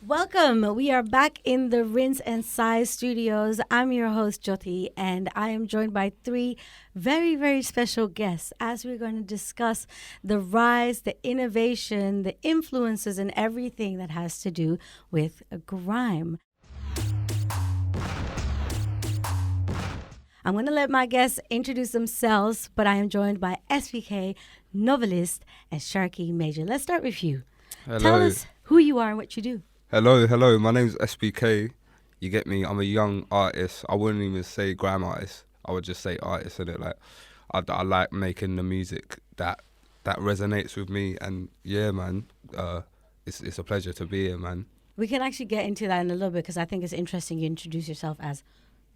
Welcome. We are back in the Rinse and Size studios. I'm your host, Jyoty, and I am joined by three very, very special guests as we're going to discuss the rise, the innovation, the influences, and everything that has to do with grime. I'm going to let my guests introduce themselves, but I am joined by SBK, Novelist, and Sharky Major. Let's start with you. Hello. Tell us who you are and what you do. Hello. My name's SBK. You get me? I'm a young artist. I wouldn't even say grime artist. I would just say artist, innit? Like, I like making the music that resonates with me. And yeah, man, it's a pleasure to be here, man. We can actually get into that in a little bit because I think it's interesting you introduce yourself as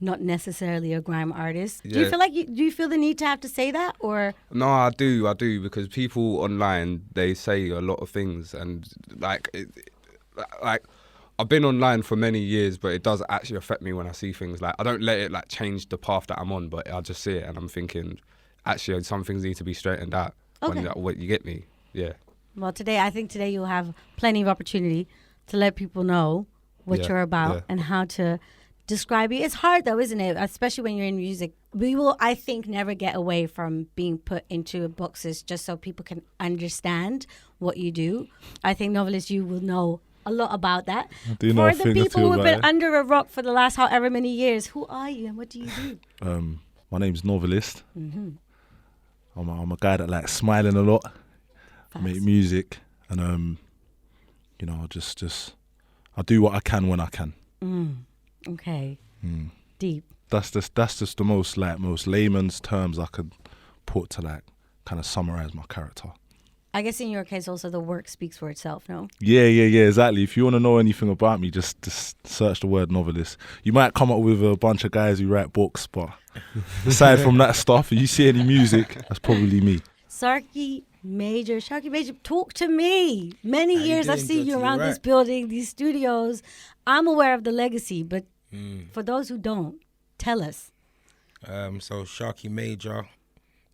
not necessarily a grime artist. Yeah. Do you feel like do you feel the need to have to say that, or? No, I do because people online, they say a lot of things, and like I've been online for many years, but it does actually affect me when I see things. Like, I don't let it like change the path that I'm on, but I just see it and I'm thinking, actually, some things need to be straightened out. Okay. When you get me, yeah. Well, I think today you'll have plenty of opportunity to let people know what you're about and how to describe you. It's hard though, isn't it? Especially when you're in music. We will, I think, never get away from being put into boxes just so people can understand what you do. I think Novelist, you will know a lot about that. For the people who have been under a rock for the last however many years, who are you and what do you do? My name's Novelist. Mm-hmm. I'm a guy that likes smiling a lot. I make music, and I do what I can when I can. Okay. Deep. That's just the most layman's terms I could put to like kind of summarize my character. I guess in your case also the work speaks for itself, no? Yeah, exactly. If you want to know anything about me, just search the word Novelist. You might come up with a bunch of guys who write books, but aside from that stuff, if you see any music, that's probably me. Sharky Major, talk to me. Many years I've seen you around this building, these studios. I'm aware of the legacy, but for those who don't, tell us. So Sharky Major,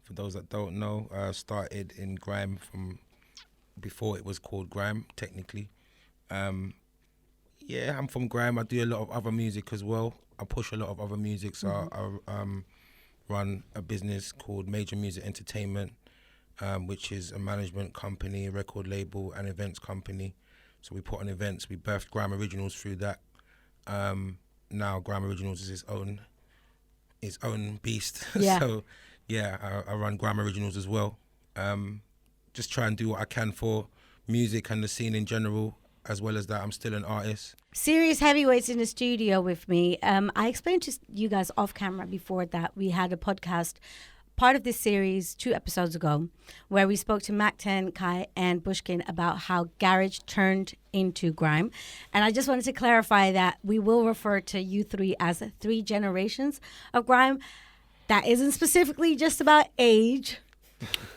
for those that don't know, started in grime from before it was called grime, technically. I'm from grime. I do a lot of other music as well. I push a lot of other music, so I run a business called Major Music Entertainment, which is a management company, a record label, and events company. So we put on events. We birthed Grime Originals through that. Now Grime Originals is its own beast. Yeah. So I run Grime Originals as well. Just try and do what I can for music and the scene in general. As well as that, I'm still an artist. Serious heavyweights in the studio with me. I explained to you guys off camera before that we had a podcast, part of this series 2 episodes ago, where we spoke to Mac 10, Kai, and Bushkin about how garage turned into grime. And I just wanted to clarify that we will refer to you three as 3 generations of grime. That isn't specifically just about age,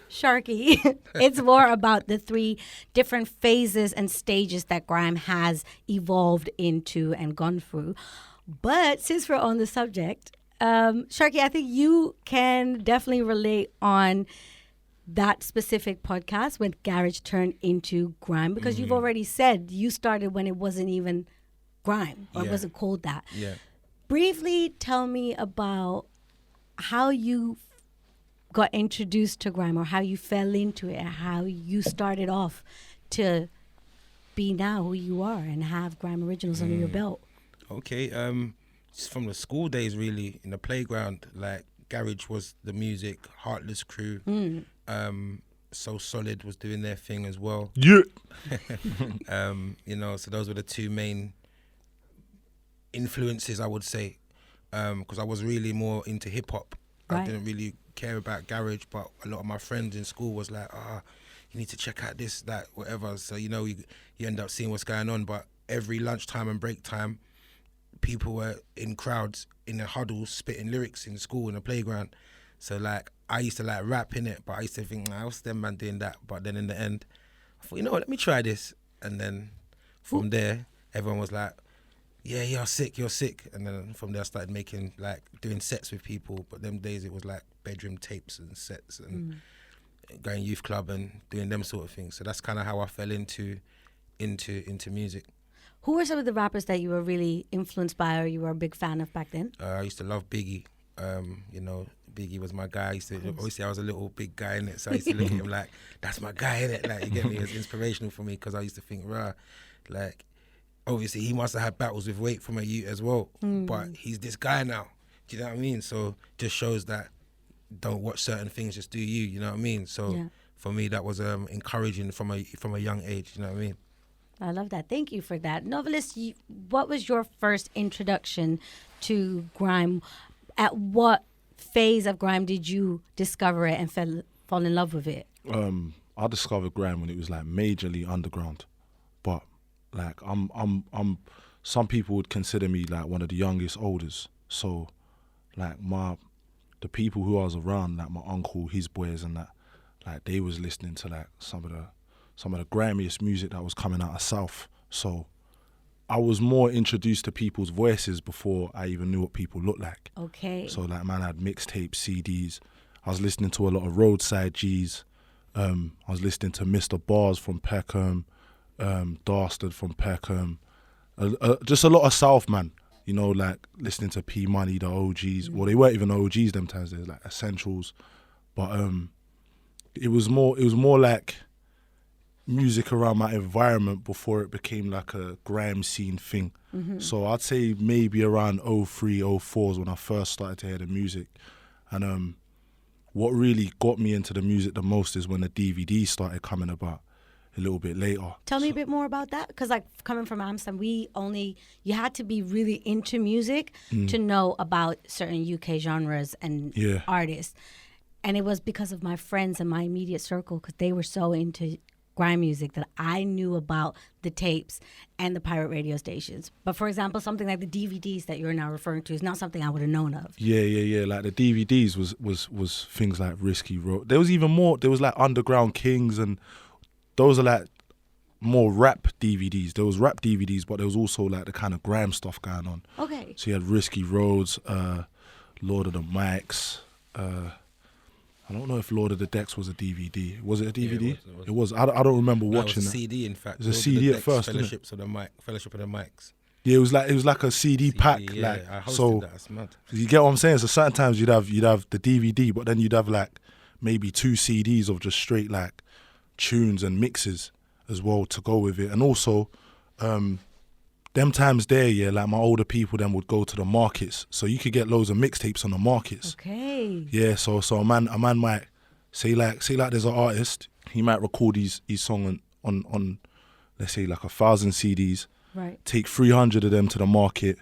Sharky. It's more about the 3 different phases and stages that grime has evolved into and gone through. But since we're on the subject, Sharky, I think you can definitely relate on that specific podcast when garage turned into grime, because you've already said you started when it wasn't even grime, or it wasn't called that. Yeah. Briefly tell me about how you got introduced to grime, or how you fell into it, how you started off to be now who you are and have Grime Originals under your belt. Okay, just from the school days, really, in the playground, like garage was the music, Heartless Crew, So Solid was doing their thing as well. Yeah. So those were the 2 main influences, I would say, because I was really more into hip hop. Right. I didn't really care about garage, but a lot of my friends in school was like, you need to check out this, that, whatever. So, you end up seeing what's going on. But every lunchtime and break time, people were in crowds, in the huddles, spitting lyrics in school, in the playground. So, like, I used to, like, rap in it, but I used to think, what's them man doing that? But then in the end, I thought, let me try this. And then from there, everyone was like, yeah, you're sick. And then from there I started doing sets with people. But them days it was like bedroom tapes and sets and going youth club and doing them sort of things. So that's kind of how I fell into music. Who were some of the rappers that you were really influenced by or you were a big fan of back then? I used to love Biggie. You know, Biggie was my guy. Obviously, I was a little big guy in it, so I used to look at him like, that's my guy in it. Like, you get me? It was inspirational for me because I used to think, rah, like, obviously he must have had battles with weight from a youth as well, but he's this guy now. Do you know what I mean? So just shows that don't watch certain things, just do you. You know what I mean? So for me, that was encouraging from a young age. You know what I mean? I love that. Thank you for that. Novelist, what was your first introduction to grime? At what phase of grime did you discover it and fall in love with it? I discovered grime when it was like majorly underground, but like I'm some people would consider me like one of the youngest oldest. So like the people who I was around, like my uncle, his boys and that, like they was listening to like some of the grimiest music that was coming out of South. So I was more introduced to people's voices before I even knew what people looked like. Okay. So like man, I had mixtapes, CDs. I was listening to a lot of Roadside G's. I was listening to Mr. Bars from Peckham, Dastard from Peckham. Just a lot of South, man. You know, like listening to P Money, the OGs. Well, they weren't even OGs them times. They was like essentials, but it was more like music around my environment before it became like a grime scene thing. So I'd say maybe around 03, 04 is when I first started to hear the music. And what really got me into the music the most is when the DVD started coming about a little bit later. Tell me a bit more about that, because like coming from Amsterdam, you had to be really into music to know about certain UK genres and artists. And it was because of my friends in my immediate circle, because they were so into grime music that I knew about the tapes and the pirate radio stations. But for example, something like the DVDs that you're now referring to is not something I would have known of. Yeah. Like the DVDs was things like Risky Road. There was even more. There was like Underground Kings, and those are like more rap DVDs. There was rap DVDs, but there was also like the kind of grime stuff going on. Okay. So you had Risky Roads, Lord of the Mics. I don't know if Lord of the Decks was a DVD. Was it a DVD? Yeah, it was. I don't remember watching it. Was a CD, in fact. It was a CD at first, Fellowship of the Mics. Yeah, it was like a CD pack. Yeah, like, I hosted so that. That's mad. You get what I'm saying? So certain times you'd have the DVD, but then you'd have like maybe 2 CDs of just straight like tunes and mixes as well to go with it. And also, them times there, yeah, like my older people then would go to the markets, so you could get loads of mixtapes on the markets. Okay. Yeah, so a man might say like there's an artist, he might record his song on let's say like 1,000 CDs. Right. Take 300 of them to the market,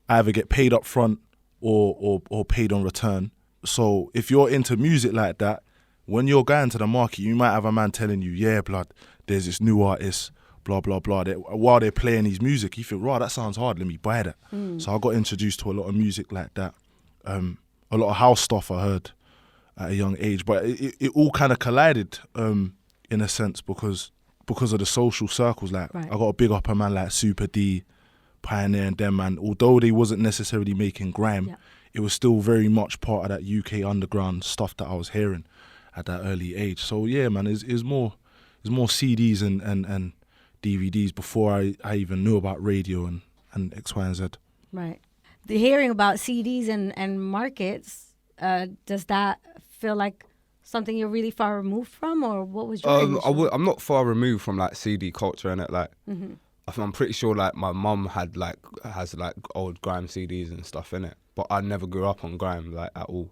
either get paid up front or paid on return. So if you're into music like that, when you're going to the market, you might have a man telling you, yeah, blood, there's this new artist, blah, blah, blah. While they're playing his music, you think, right, that sounds hard, let me buy that. So I got introduced to a lot of music like that. A lot of house stuff I heard at a young age. But it all kind of collided in a sense because of the social circles. Like, I got to big up a man like Super D, Pioneer and them, man. Although they wasn't necessarily making grime, it was still very much part of that UK underground stuff that I was hearing at that early age. So yeah, man, it's more CDs and DVDs before I even knew about radio and X, Y, and Z. Right. The hearing about CDs and markets, does that feel like something you're really far removed from, or what was your I'm not far removed from like CD culture and it. Like, I'm pretty sure like my mum has old grime CDs and stuff in it, but I never grew up on grime like at all.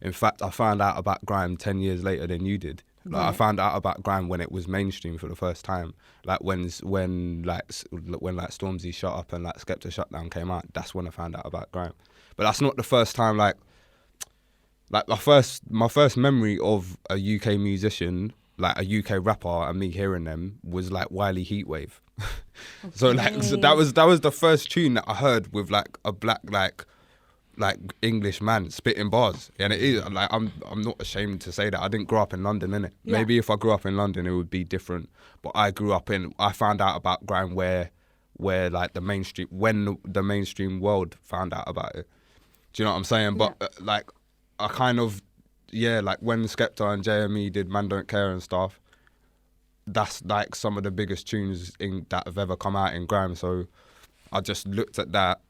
In fact, I found out about grime 10 years later than you did. Like, I found out about grime when it was mainstream for the first time. Like when Stormzy Shut Up and like Skepta Shutdown came out, that's when I found out about grime. But that's not the first time. Like my first memory of a UK musician, like a UK rapper, and me hearing them was like Wiley Heatwave. So that was the first tune that I heard with like a black like English man spitting bars, and it is like I'm not ashamed to say that I didn't grow up in London, innit? Yeah. Maybe if I grew up in London it would be different, but I found out about grime where like the mainstream world found out about it. Do you know what I'm saying? But like I kind of like when Skepta and JME did Man Don't Care and stuff, that's like some of the biggest tunes that have ever come out in grime. So I just looked at that,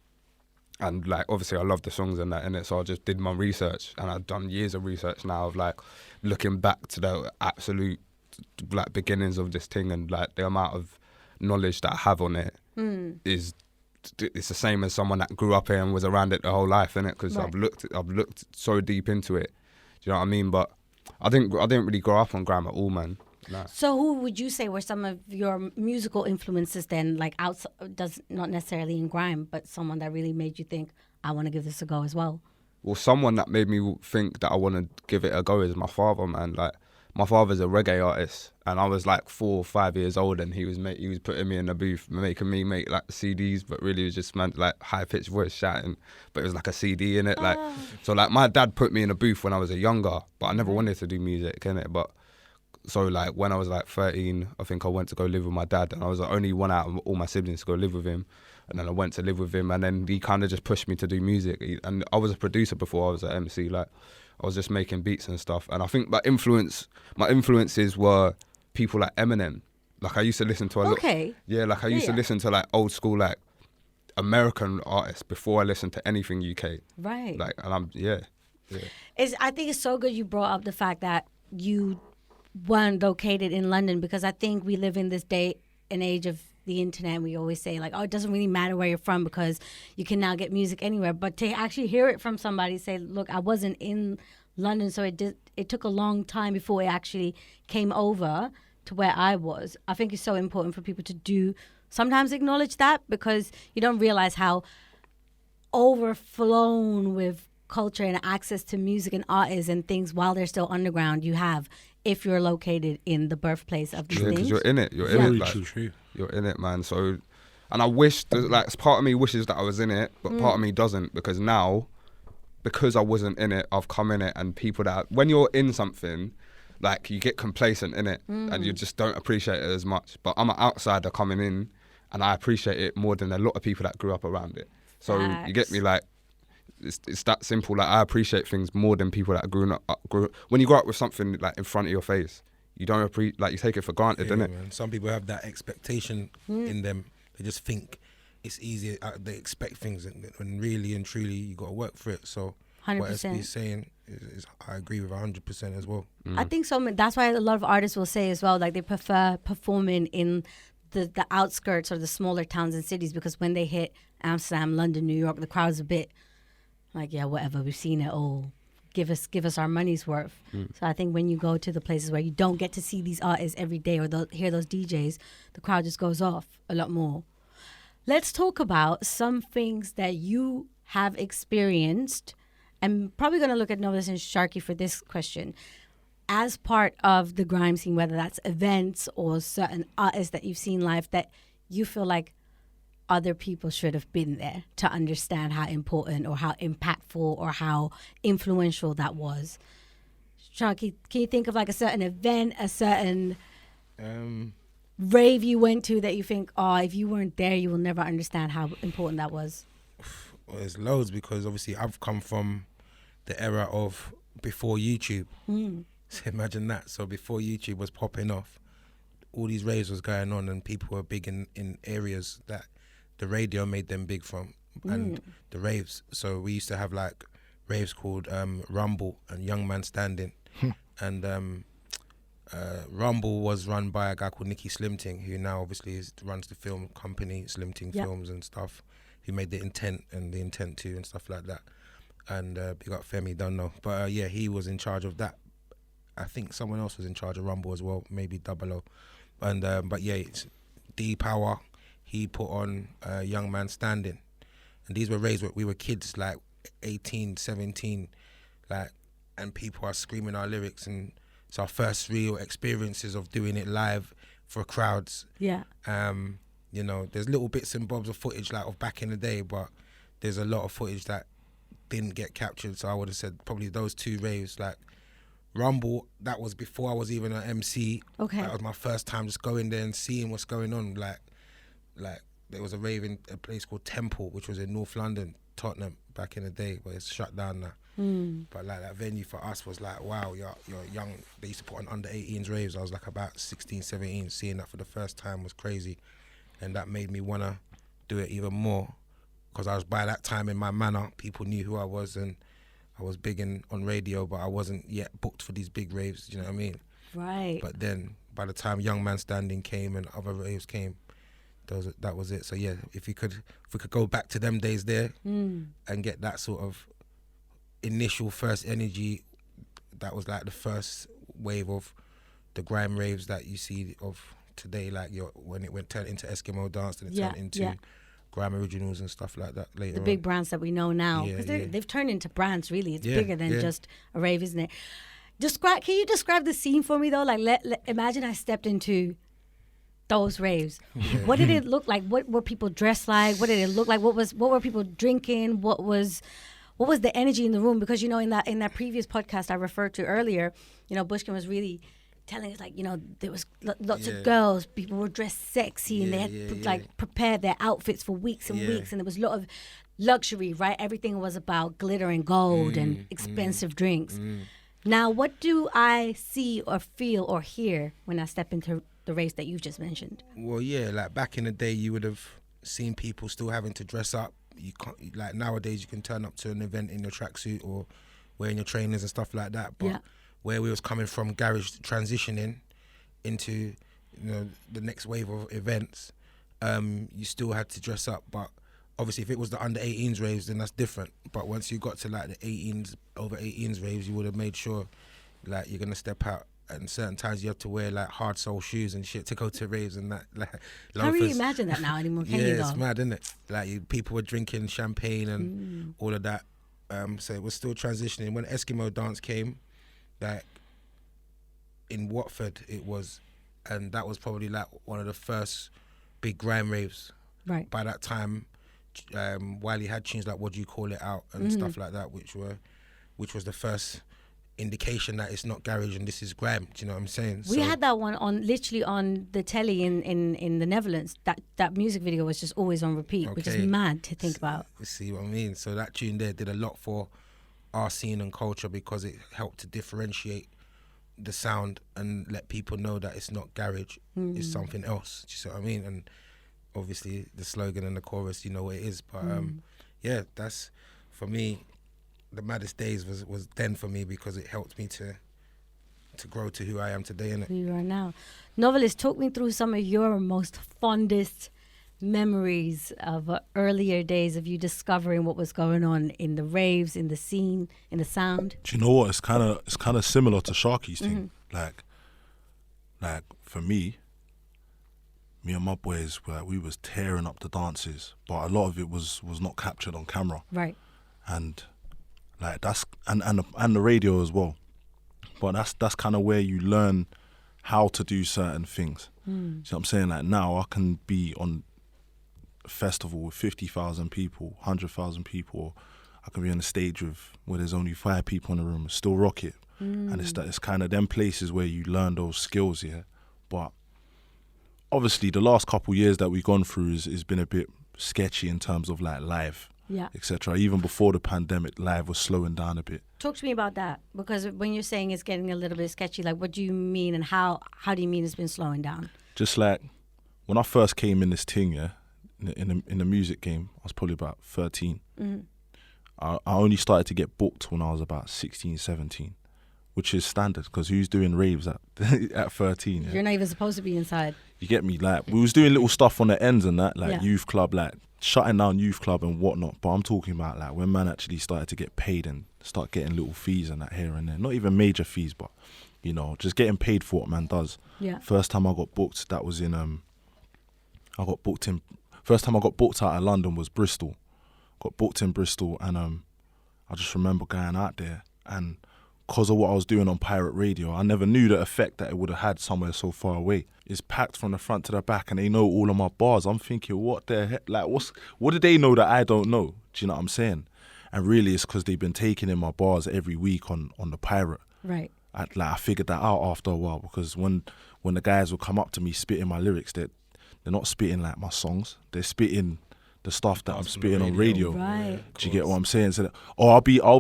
and like obviously I love the songs and that in it. So I just did my research, and I've done years of research now of like looking back to the absolute like beginnings of this thing, and like the amount of knowledge that I have on it is it's the same as someone that grew up here and was around it the whole life, innit? Because I've looked so deep into it. Do you know what I mean? But I didn't really grow up on grime at all, man. Nah. So who would you say were some of your musical influences then, like does not necessarily in grime, but someone that really made you think, I want to give this a go as well? Well, someone that made me think that I want to give it a go is my father, man. Like, my father's a reggae artist, and I was like 4 or 5 years old, and he was putting me in the booth, making me make like CDs, but really it was just like high pitched voice shouting, but it was like a CD in it, like. So like my dad put me in a booth when I was younger, but I never wanted to do music, innit? But so like when I was like 13, I think I went to go live with my dad, and I was the only one out of all my siblings to go live with him. And then I went to live with him, and then he kind of just pushed me to do music. And I was a producer before I was an MC. Like, I was just making beats and stuff. And I think my influences were people like Eminem. Like, I used to listen to a lot. Yeah, like I used to listen to like old school like American artists before I listened to anything UK. Right. Like, and I think it's so good you brought up the fact that you weren't located in London, because I think we live in this day and age of the internet. We always say like, oh, it doesn't really matter where you're from because you can now get music anywhere. But to actually hear it from somebody say, look, I wasn't in London, so it took a long time before it actually came over to where I was. I think it's so important for people to sometimes acknowledge that, because you don't realize how overflown with culture and access to music and artists and things while they're still underground you have if you're located in the birthplace of these things. Because you're in it. You're in it. Like, True. You're in it, man. So, and I wish, like, part of me wishes that I was in it, but part of me doesn't, because now, because I wasn't in it, I've come in it, and people that, when you're in something, like, you get complacent in it, and you just don't appreciate it as much. But I'm an outsider coming in, and I appreciate it more than a lot of people that grew up around it. So you get me, like, it's that simple. Like, I appreciate things more than people that grew up. When you grow up with something like in front of your face, you don't like, you take it for granted, innit? Man. Some people have that expectation in them. They just think it's easy. They expect things, and really and truly, you got to work for it. So 100%. what SB is saying is I agree with 100% as well. I think so. That's why a lot of artists will say as well, like they prefer performing in the outskirts or the smaller towns and cities, because when they hit Amsterdam, London, New York, the crowd's a bit like, yeah, whatever, we've seen it all. Give us our money's worth. So I think when you go to the places where you don't get to see these artists every day or hear those DJs, the crowd just goes off a lot more. Let's talk about some things that you have experienced. I'm probably going to look at Novelist and Sharky for this question. As part of the grime scene, whether that's events or certain artists that you've seen live that you feel like other people should have been there to understand how important or how impactful or how influential that was. Sharky, can you think of like a certain event, a certain rave you went to that you think, oh, if you weren't there, you will never understand how important that was? Well, there's loads, because obviously I've come from the era of before YouTube. So imagine that. So before YouTube was popping off, all these raves was going on, and people were big in areas that the radio made them big from, and the raves. So we used to have like raves called Rumble and Young Man Standing. And Rumble was run by a guy called Nicky Slimting, who now obviously runs the film company, Slimting Films and stuff, who made The Intent and The Intent 2 and stuff like that. And big up Femi, don't know. But yeah, he was in charge of that. I think someone else was in charge of Rumble as well, maybe Double O. And but yeah, it's D-Power. He put on Young Man Standing. And these were raised, we were kids, like 18, 17, like, and people are screaming our lyrics, and it's our first real experiences of doing it live for crowds. Yeah. You know, there's little bits and bobs of footage like of back in the day, but there's a lot of footage that didn't get captured. So I would have said probably those two raves, like Rumble, that was before I was even an MC. Okay. That was my first time just going there and seeing what's going on. Like there was a rave in a place called Temple, which was in North London, Tottenham, back in the day, but it's shut down now. But like that venue for us was like, wow, you're young. They used to put on under 18s raves. I was like about 16, 17. Seeing that for the first time was crazy, and that made me wanna do it even more, because I was, by that time, in my manner, people knew who I was, and I was big on radio, but I wasn't yet booked for these big raves. Do you know what I mean? Right. But then by the time Young Man Standing came and other raves came, that was it. So yeah, if we could go back to them days there and get that sort of initial first energy, that was like the first wave of the grime raves that you see of today, like when it turned into Eskimo dance, and it turned into grime originals and stuff like that later. The big brands that we know now, because Yeah, they've turned into brands. Really, it's Yeah, bigger than yeah. just a rave, isn't it? Can you describe the scene for me though? Like, imagine I stepped into those raves. What did it look like? What were people dressed like? What did it look like? What were people drinking? What was the energy in the room? Because, you know, in that previous podcast I referred to earlier, you know, Bushkin was really telling us, like, you know, there was lots of girls, people were dressed sexy, and they had prepared their outfits for weeks and weeks, and there was a lot of luxury, right? Everything was about glitter and gold and expensive drinks. Now, what do I see or feel or hear when I step into the race that you've just mentioned? Well, yeah, like back in the day, you would have seen people still having to dress up. You can't, like nowadays, you can turn up to an event in your tracksuit or wearing your trainers and stuff like that. But where we was coming from, garage transitioning into, you know, the next wave of events, you still had to dress up. But obviously, if it was the under 18s raves, then that's different. But once you got to like the 18s, over 18s raves, you would have made sure like you're gonna step out. And certain times you have to wear like hard sole shoes and shit to go to raves and that. Like, can't really imagine that now anymore, can you? Yeah, it's mad, isn't it? Like people were drinking champagne and all of that. So it was still transitioning. When Eskimo dance came, like in Watford, it was, and that was probably like one of the first big grime raves. Right. By that time, Wiley had tunes like "What Do You Call It Out" and stuff like that, which was the first indication that it's not garage and this is grime. Do you know what I'm saying? We had that one literally on the telly in the Netherlands. That music video was just always on repeat, which is mad to think about. You see what I mean? So that tune there did a lot for our scene and culture, because it helped to differentiate the sound and let people know that it's not garage, it's something else. Do you see what I mean? And obviously the slogan and the chorus, you know what it is. But yeah, that's, for me, the maddest days was then for me, because it helped me to grow to who I am today, innit? Who you are now. Novelist, talk me through some of your most fondest memories of earlier days of you discovering what was going on in the raves, in the scene, in the sound. Do you know what? It's kind of similar to Sharky's thing. Like for me and my boys, we was tearing up the dances, but a lot of it was not captured on camera. Right. And like that's and the radio as well. But that's kind of where you learn how to do certain things. See what I'm saying? Like now I can be on a festival with 50,000 people, 100,000 people. I can be on a stage where there's only 5 people in the room and still rock it. And it's kind of them places where you learn those skills, yeah. But obviously the last couple years that we've gone through has been a bit sketchy in terms of like live. Yeah. Etc. Even before the pandemic, live was slowing down a bit. Talk to me about that, because when you're saying it's getting a little bit sketchy, like what do you mean, and how do you mean it's been slowing down? Just like when I first came in this thing, yeah, in the music game, I was probably about 13. I only started to get booked when I was about 16, 17, which is standard, because who's doing raves at 13? Yeah? You're not even supposed to be inside. You get me? Like we was doing little stuff on the ends and that, like Yeah. youth club, like shutting down youth club and whatnot. But I'm talking about like when man actually started to get paid and start getting little fees and that here and there. Not even major fees, but you know, just getting paid for what man does. Yeah. First time I got booked, that was first time I got booked out of London was Bristol. Got booked in Bristol, and I just remember going out there, and because of what I was doing on pirate radio, I never knew the effect that it would have had somewhere so far away. It's packed from the front to the back, and they know all of my bars. I'm thinking, what the heck? Like, what do they know that I don't know? Do you know what I'm saying? And really, it's because they've been taking in my bars every week on the pirate. Right. I figured that out after a while, because when the guys would come up to me spitting my lyrics, they're not spitting like my songs. They're spitting the stuff that I'm That's on spitting the on radio. radio. Right. Do you get what I'm saying? So, or I'll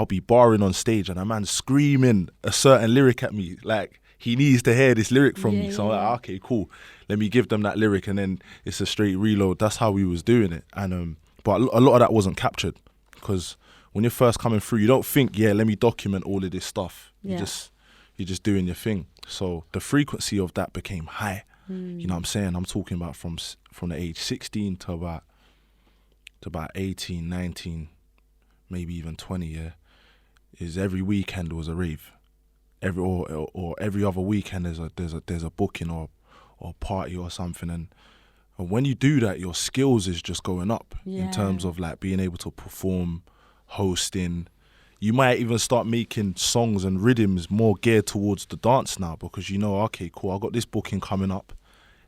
be barring on stage and a man screaming a certain lyric at me, like he needs to hear this lyric from me. So I'm like, okay, cool. Let me give them that lyric, and then it's a straight reload. That's how we was doing it. And but a lot of that wasn't captured, because when you're first coming through, you don't think, yeah, let me document all of this stuff. Yeah. You're just doing your thing. So the frequency of that became high. You know what I'm saying? I'm talking about from the age 16 to about 18, 19, maybe even 20. Yeah, is every weekend was a rave. Or every other weekend there's a booking or party or something, and when you do that, your skills is just going up in terms of like being able to perform, hosting. You might even start making songs and rhythms more geared towards the dance now, because you know, okay, cool, I got this booking coming up.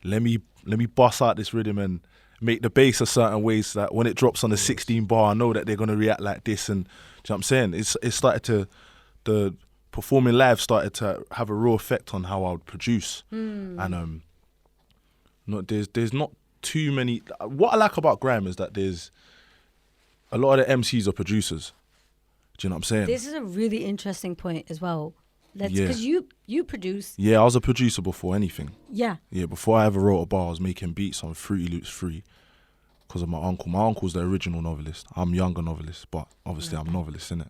Let me bust out this rhythm and make the bass a certain way so that when it drops on the 16 bar, I know that they're gonna react like this. And do you know what I'm saying? It started to, the performing live started to have a real effect on how I would produce. And there's not too many. What I like about grime is that there's a lot of the MCs are producers. Do you know what I'm saying? This is a really interesting point as well. Yeah. Because you produce. Yeah, I was a producer before anything. Yeah. Yeah, before I ever wrote a bar, I was making beats on Fruity Loops 3 because of my uncle. My uncle's the original novelist. I'm younger novelist, but obviously I'm novelist, innit?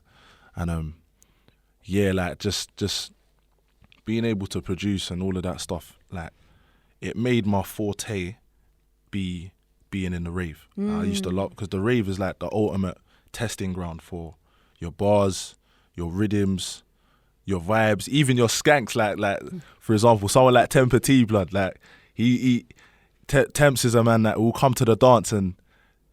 And yeah, like just being able to produce and all of that stuff, like it made my forte be being in the rave. I used to love, because the rave is like the ultimate testing ground for your bars, your rhythms, your vibes, even your skanks. Like for example, someone like Tempa T Blood, like Temps is a man that will come to the dance, and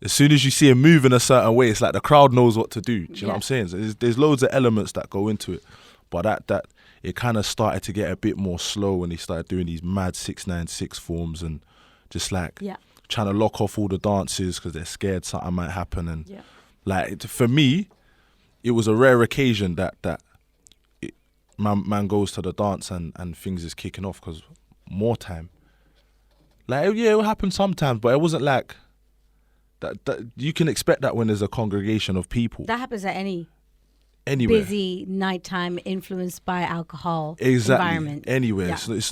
as soon as you see him move in a certain way, it's like the crowd knows what to do. Do you know what I'm saying? So there's loads of elements that go into it, but that it kind of started to get a bit more slow when they started doing these mad 696 forms and just like trying to lock off all the dances because they're scared something might happen. And like for me, it was a rare occasion that man goes to the dance and things is kicking off, because more time. Like, yeah, it will happen sometimes, but it wasn't like that you can expect that when there's a congregation of people. That happens at anywhere. Busy nighttime influenced by alcohol environment. Anywhere. Yeah. So it's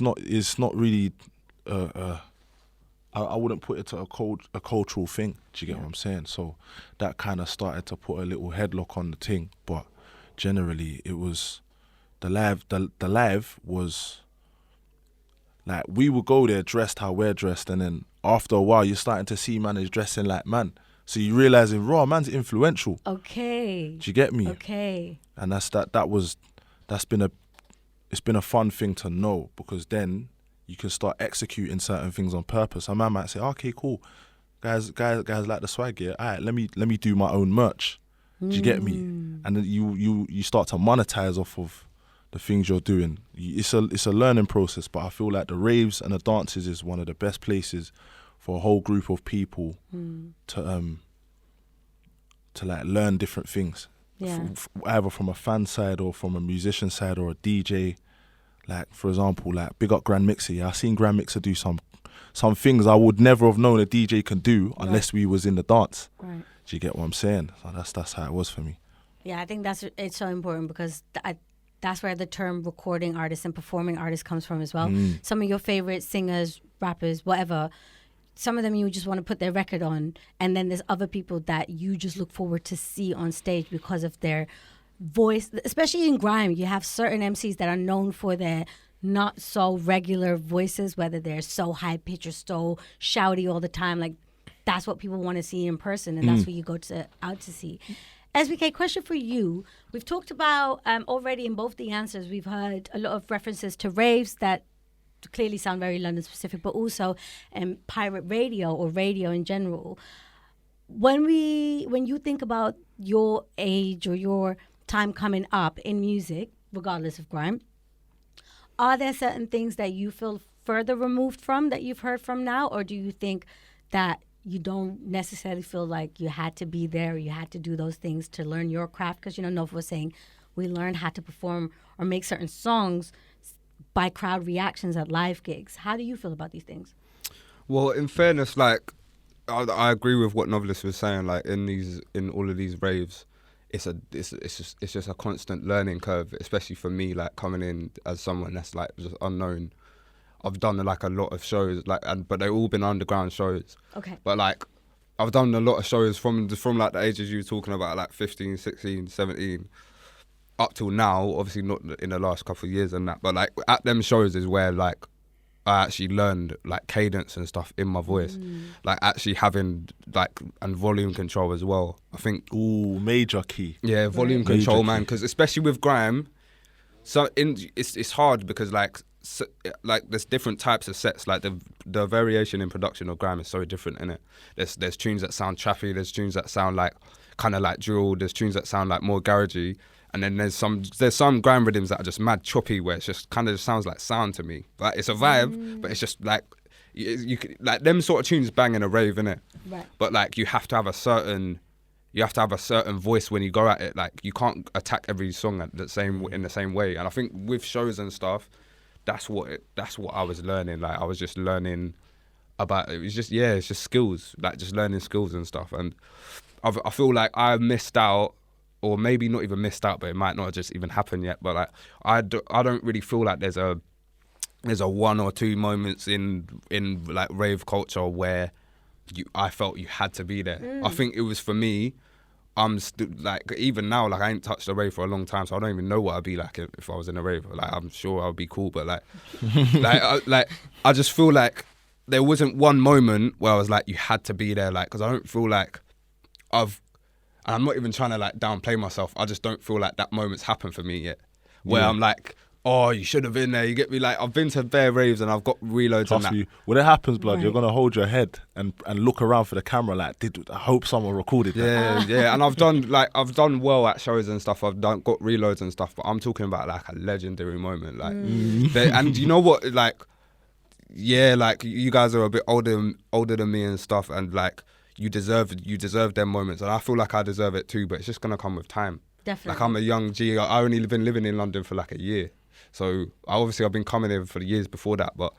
not really I wouldn't put it to a cultural thing. Do you get what I'm saying? So that kind of started to put a little headlock on the thing, but generally it was the live was like, we would go there dressed how we're dressed, and then after a while you're starting to see man is dressing like man. So you realising, raw, man's influential. Okay. Do you get me? Okay. And it's been a fun thing to know, because then you can start executing certain things on purpose. A man might say, okay, cool, guys like the swag, yeah. All right, let me do my own merch. Do you get me? And then you start to monetize off of the things you're doing. It's a learning process, but I feel like the raves and the dances is one of the best places for a whole group of people to like learn different things. Yeah. Either from a fan side or from a musician side or a DJ. Like, for example, like big up Grand Mixer. Yeah, I seen Grand Mixer do some things I would never have known a DJ can do unless we was in the dance. Right. Do you get what I'm saying? So that's how it was for me. Yeah, I think it's so important, because that's where the term recording artist and performing artist comes from as well. Some of your favorite singers, rappers, whatever, some of them you just want to put their record on, and then there's other people that you just look forward to see on stage because of their voice. Especially in grime, you have certain MCs that are known for their not so regular voices, whether they're so high pitched or so shouty all the time. Like, that's what people want to see in person, and that's what you go out to see. SBK, question for you. We've talked about already in both the answers, we've heard a lot of references to raves that clearly sound very London specific, but also pirate radio or radio in general. When you think about your age or your time coming up in music, regardless of grime, are there certain things that you feel further removed from that you've heard from now, or do you think that you don't necessarily feel like you had to be there, or you had to do those things to learn your craft? Because, Nova was saying we learned how to perform or make certain songs by crowd reactions at live gigs. How do you feel about these things? Well, in fairness, like, I agree with what Novelist was saying. Like in all of these raves, it's just a constant learning curve, especially for me. Like coming in as someone that's like just unknown. I've done like a lot of shows, but they've all been underground shows. Okay. But like, I've done a lot of shows from like the ages you were talking about, like 15, 16, 17, up till now. Obviously not in the last couple of years and that, but like at them shows is where like I actually learned like cadence and stuff in my voice, like actually having like and volume control as well. I think Major key. Yeah, volume Major control, key. man. Because especially with grime, it's hard because like there's different types of sets. Like the variation in production of grime is so different, innit? There's tunes that sound trappy. There's tunes that sound like kind of like drill. There's tunes that sound like more garagey. And then there's some grime rhythms that are just mad choppy, where it's just kind of just sounds like sound to me. Like it's a vibe, but it's just like you could, like them sort of tunes bang in a rave, innit? Right. But like you have to have a certain voice when you go at it. Like you can't attack every song in the same way. And I think with shows and stuff, that's what I was learning. Like I was just learning about it. It's just skills, like just learning skills and stuff. And I feel like I missed out. Or maybe not even missed out, but it might not have just even happened yet. But like, I don't really feel like there's a one or two moments in like rave culture where I felt you had to be there. I think it was for me. Like even now, like I ain't touched a rave for a long time, so I don't even know what I'd be like if I was in a rave. Like I'm sure I'd be cool, but like, I just feel like there wasn't one moment where I was like, you had to be there, like, because I don't feel like I'm not even trying to like downplay myself. I just don't feel like that moment's happened for me yet. Where I'm like, oh, you should have been there. You get me? Like I've been to bare raves and I've got reloads. Trust and that. me, when it happens, blood, Right. you're gonna hold your head and look around for the camera. Like, I hope someone recorded that. Yeah. And I've done well at shows and stuff. I've got reloads and stuff. But I'm talking about like a legendary moment. Like, and you know what? Like, yeah, like you guys are a bit older than me and stuff, and like. You deserve them moments, and I feel like I deserve it too. But it's just gonna come with time. Definitely. Like I'm a young G. I only been living in London for like a year, so I've been coming here for the years before that. But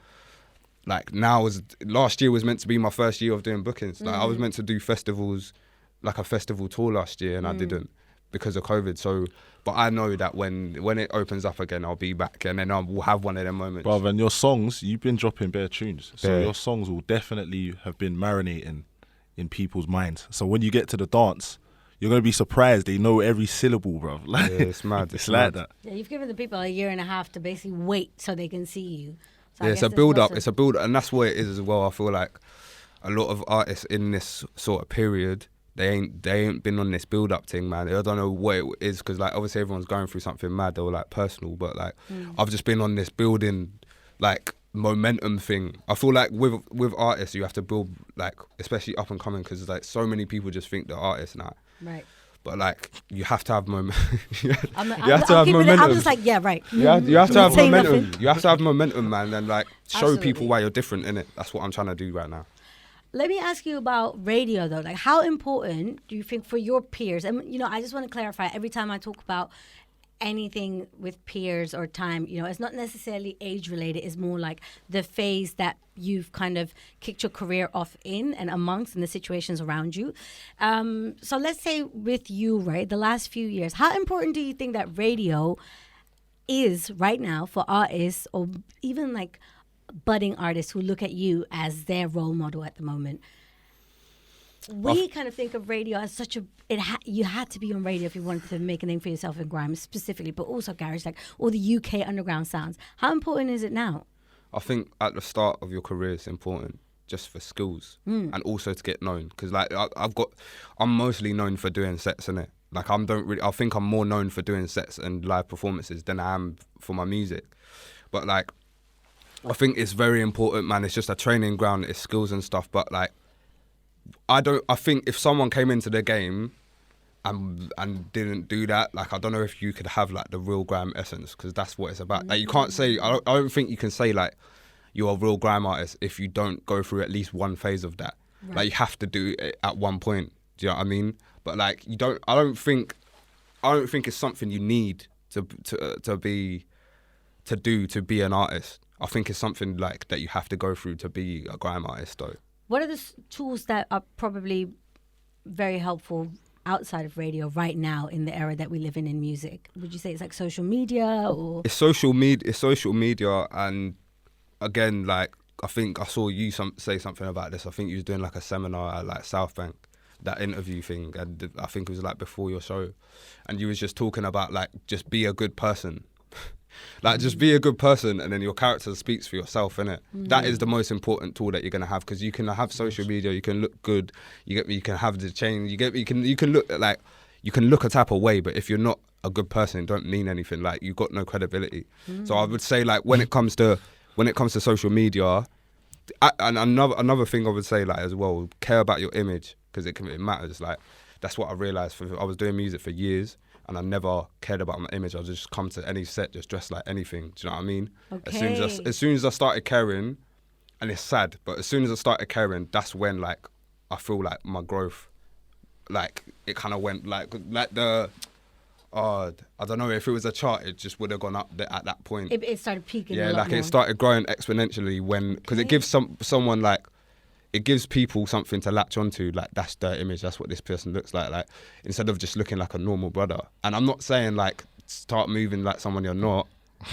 like last year was meant to be my first year of doing bookings. Like I was meant to do festivals, like a festival tour last year, and I didn't because of COVID. So, but I know that when it opens up again, I'll be back, and then we'll have one of them moments. Brother, and your songs, you've been dropping bare tunes, so Yeah. your songs will definitely have been marinating in people's minds. So when you get to the dance, you're gonna be surprised. They know every syllable, bro. Like, Yeah, it's mad. it's like that. Yeah, you've given the people a year and a half to basically wait so they can see you. So I Yeah, it's guess a this build up. was It's a build up, and that's what it is as well. I feel like a lot of artists in this sort of period, they ain't been on this build up thing, man. I don't know what it is because like obviously everyone's going through something mad or like personal, but like I've just been on this building like momentum thing. I feel like with artists you have to build, like especially up and coming, because like so many people just think they're artists now. Right. But like you have to have momentum. you I'm have to have momentum. I'm just like, yeah, right. You have to have Say momentum. nothing. You have to have momentum, man, and like show Absolutely. people why you're different, innit? That's what I'm trying to do right now. Let me ask you about radio, though. Like, how important do you think for your peers? And, you know, I just want to clarify, every time I talk about anything with peers or time, you know, it's not necessarily age related. It's more like the phase that you've kind of kicked your career off in and amongst and the situations around you. So let's say with you, right, the last few years, how important do you think that radio is right now for artists or even like budding artists who look at you as their role model at the moment? We kind of think of radio as such a you had to be on radio if you wanted to make a name for yourself in grime specifically, but also garage, like all the UK underground sounds. How important is it now? I think at the start of your career it's important just for skills and also to get known, because like I'm mostly known for doing sets, innit? Like I think I'm more known for doing sets and live performances than I am for my music. But like I think it's very important, man. It's just a training ground, it's skills and stuff, but like I think if someone came into the game and didn't do that, like I don't know if you could have like the real grime essence, because that's what it's about. Like you can't say, I don't think you can say like you're a real grime artist if you don't go through at least one phase of that. Right. Like you have to do it at one point. Do you know what I mean? But like I don't think it's something you need to be an artist. I think it's something like that you have to go through to be a grime artist though. What are the tools that are probably very helpful outside of radio right now in the era that we live in music? Would you say it's like social media or? It's social media. It's social media, and again, like I think I saw you say something about this. I think you was doing like a seminar at like South Bank, that interview thing, and I think it was like before your show, and you was just talking about like just be a good person. Like just be a good person, and then your character speaks for yourself, innit? That is the most important tool that you're gonna have, because you can have social media, you can look good, you can have the chain, you can look like you can look a type of way, but if you're not a good person, it don't mean anything. Like you've got no credibility. So I would say like when it comes to social media, and another thing I would say like as well, care about your image, because it matters. Like that's what I realised. I was doing music for years, and I never cared about my image. I just come to any set just dressed like anything. Do you know what I mean? Okay. As soon as I started caring, and it's sad, but as soon as I started caring, that's when like I feel like my growth, like it kind of went like the. I don't know if it was a chart, it just would have gone up at that point. It started peaking. Yeah, a lot like more. it started growing exponentially because it gives someone like, it gives people something to latch onto. Like that's their image. That's what this person looks like. Like instead of just looking like a normal brother. And I'm not saying like start moving like someone you're not,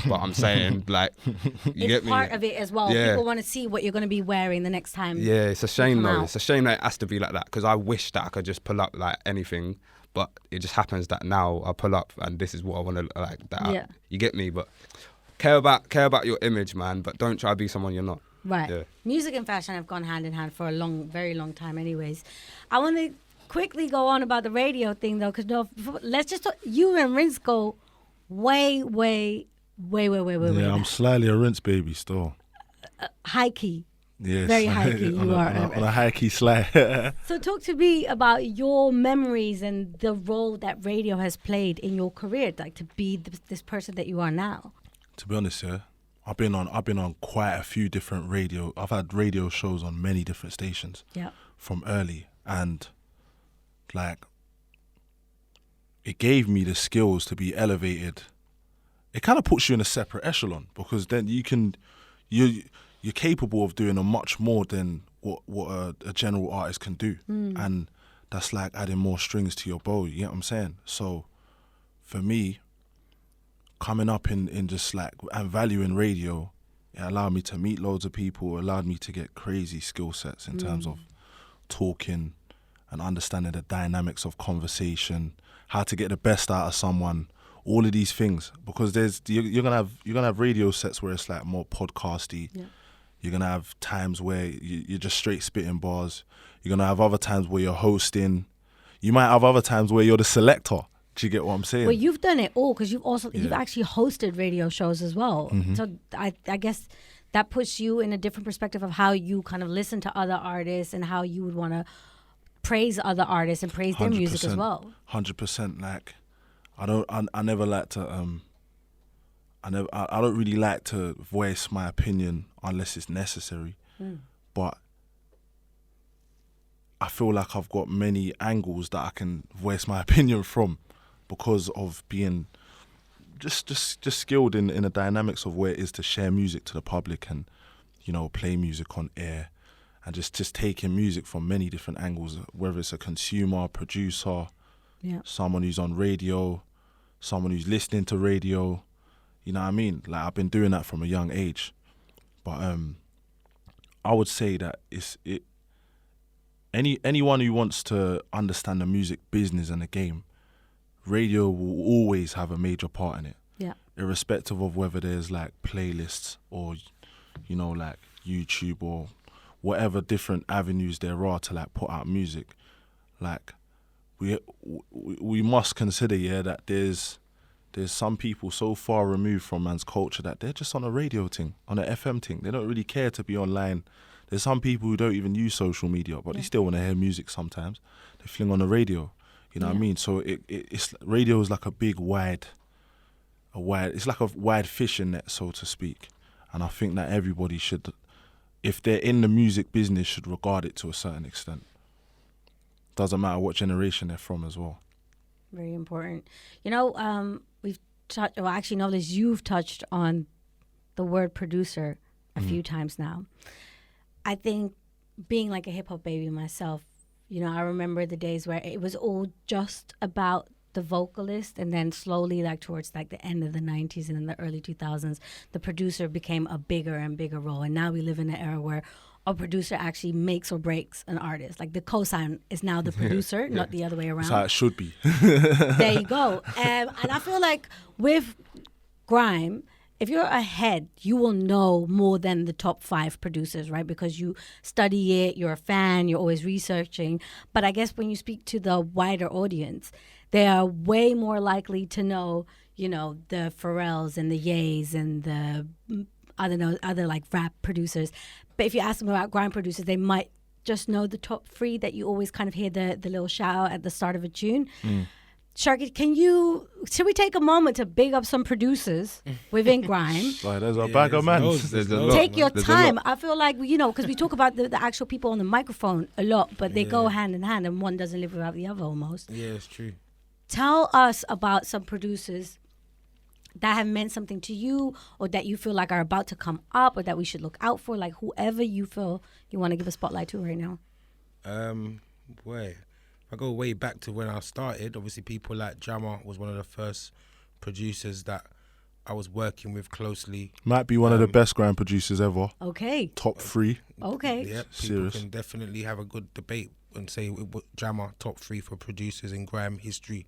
but I'm saying like you get me. It's part of it as well. Yeah. People want to see what you're going to be wearing the next time. Yeah, it's a shame come though. out. It's a shame that it has to be like that, because I wish that I could just pull up like anything. But it just happens that now I pull up and this is what I want to like. Yeah. You get me? But care about your image, man. But don't try to be someone you're not. Right. Yeah. Music and fashion have gone hand in hand for a very long time anyways. I want to quickly go on about the radio thing though, because let's just talk, you and Rinse go way. Yeah, I'm slightly a Rinse baby still. High key. Yes. Very high key. You are. On a high key slide. So talk to me about your memories and the role that radio has played in your career, like to be this person that you are now. To be honest, yeah, I've been on quite a few different radio. I've had radio shows on many different stations. Yeah. From early, and like it gave me the skills to be elevated. It kind of puts you in a separate echelon, because then you're capable of doing a much more than what a general artist can do. And that's like adding more strings to your bow, you get what I'm saying? So for me, coming up in just like, and valuing radio, it allowed me to meet loads of people, allowed me to get crazy skill sets in terms of talking and understanding the dynamics of conversation, how to get the best out of someone, all of these things. Because you're gonna have radio sets where it's like more podcasty. Yeah. You're gonna have times where you're just straight spitting bars. You're gonna have other times where you're hosting. You might have other times where you're the selector. Do you get what I'm saying? Well, you've done it all, because you've actually hosted radio shows as well. Mm-hmm. So I guess that puts you in a different perspective of how you kind of listen to other artists and how you would want to praise other artists and praise their music as well. 100%. Like I never like to I don't really like to voice my opinion unless it's necessary. But I feel like I've got many angles that I can voice my opinion from, because of being just skilled in the dynamics of where it is to share music to the public and, you know, play music on air, and just taking music from many different angles, whether it's a consumer, producer, someone who's on radio, someone who's listening to radio. You know what I mean? Like, I've been doing that from a young age. But I would say that anyone who wants to understand the music business and the game, radio will always have a major part in it. Yeah. Irrespective of whether there's like playlists or, you know, like YouTube or whatever different avenues there are to like put out music. Like we must consider, that there's some people so far removed from man's culture that they're just on a radio thing, on an FM thing. They don't really care to be online. There's some people who don't even use social media, but they still want to hear music sometimes. They fling on the radio, you know what I mean? So it's radio is like a big it's like a wide fishing net, so to speak. And I think that everybody should, if they're in the music business, should regard it to a certain extent. Doesn't matter what generation they're from as well. Very important. You know, we've touched, well, actually, Novelist, you've touched on the word producer a few times now. I think being like a hip hop baby myself, you know, I remember the days where it was all just about the vocalist, and then slowly, like towards like the end of the 90s and in the early 2000s, the producer became a bigger and bigger role. And now we live in an era where a producer actually makes or breaks an artist. Like the cosign is now the producer, not the other way around. That's how it should be. There you go. And I feel like with grime, if you're ahead, you will know more than the top 5 producers, right? Because you study it, you're a fan, you're always researching. But I guess when you speak to the wider audience, they are way more likely to know, you know, the Pharrells and the Ye's and the, I don't know, other like rap producers. But if you ask them about grime producers, they might just know the top 3 that you always kind of hear the little shout out at the start of a tune. Sharky, should we take a moment to big up some producers within grime? Like, there's a bag of man. Take your time. I feel like, you know, because we talk about the actual people on the microphone a lot, but they go hand in hand, and one doesn't live without the other almost. Yeah, it's true. Tell us about some producers that have meant something to you, or that you feel like are about to come up, or that we should look out for, like whoever you feel you want to give a spotlight to right now. I go way back to when I started. Obviously, people like Jammer was one of the first producers that I was working with closely. Might be one of the best grime producers ever. Okay. Top 3. Okay. Yeah, people Serious. can definitely have a good debate and say Jammer top 3 for producers in grime history.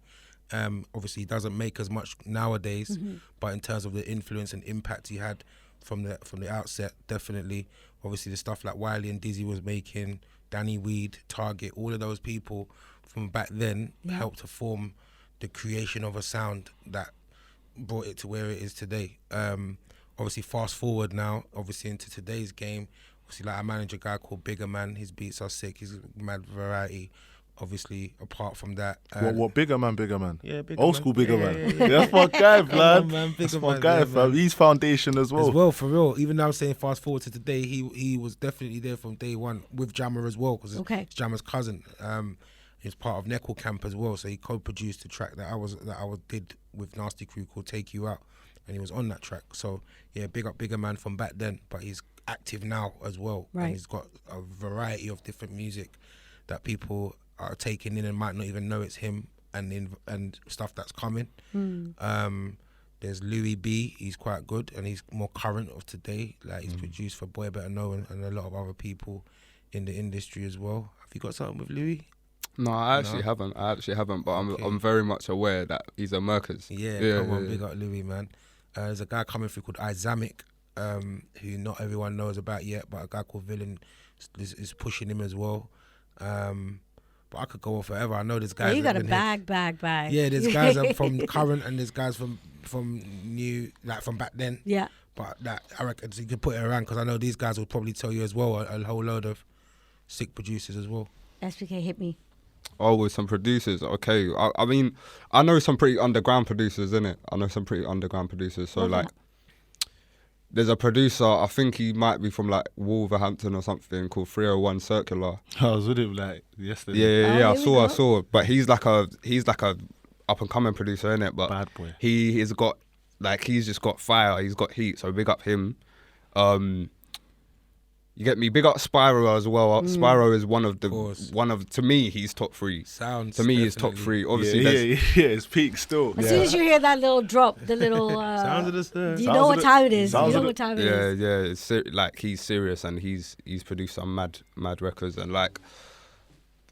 Obviously, he doesn't make as much nowadays, but in terms of the influence and impact he had from the outset, definitely. Obviously, the stuff like Wiley and Dizzy was making, Danny Weed, Target, all of those people from back then helped to form the creation of a sound that brought it to where it is today. Obviously, fast forward now, obviously into today's game. Obviously, like I manage a guy called Bigger Man. His beats are sick. He's a mad variety. Obviously, apart from that, What Bigger Man? Yeah, Bigger Old Man. school Bigger Yeah, Man. yeah, yeah. That's my guy, blood. Man, That's Bigger my Man, guy, yeah, fam. man. He's foundation as well. As well, for real. Even now I'm saying fast forward to today, he was definitely there from day one with Jammer as well, because it's Jammer's cousin. He's part of Neckle Camp as well, so he co-produced the track that I did with Nasty Crew called Take You Out, and he was on that track. So yeah, big up Bigger Man from back then, but he's active now as well, right. And he's got a variety of different music that people are taking in and might not even know it's him, and stuff that's coming. There's Louis B, he's quite good, and he's more current of today. Like he's produced for Boy Better Know and a lot of other people in the industry as well. Have you got something with Louis? No, I actually haven't, but I'm very much aware that he's a Merkers. Yeah, come on, big up Louis, man. There's a guy coming through called Izamic, who not everyone knows about yet, but a guy called Villain is pushing him as well. But I could go on forever. I know there's guys. Yeah, you got a bag. bag. Yeah, there's guys from current and there's guys from new, like from back then. Yeah. But that I reckon so you could put it around, because I know these guys will probably tell you as well a whole load of sick producers as well. SBK, hit me. Oh, with some producers. Okay, I mean, I know some pretty underground producers, innit? So like, there's a producer, I think he might be from like Wolverhampton or something, called 301 Circular. I was with him like yesterday. Yeah. I saw. But he's like a up and coming producer, innit? But Bad boy. he's just got fire. He's got heat. So big up him. You get me? Big up Spyro as well. Spyro is one of to me, he's top 3. Sounds to me, he's top 3. Obviously, it's peak still. As soon as you hear that little drop, the little Sounds of the stairs. you know what time it is. Yeah. It's like he's serious, and he's produced some mad records, and like,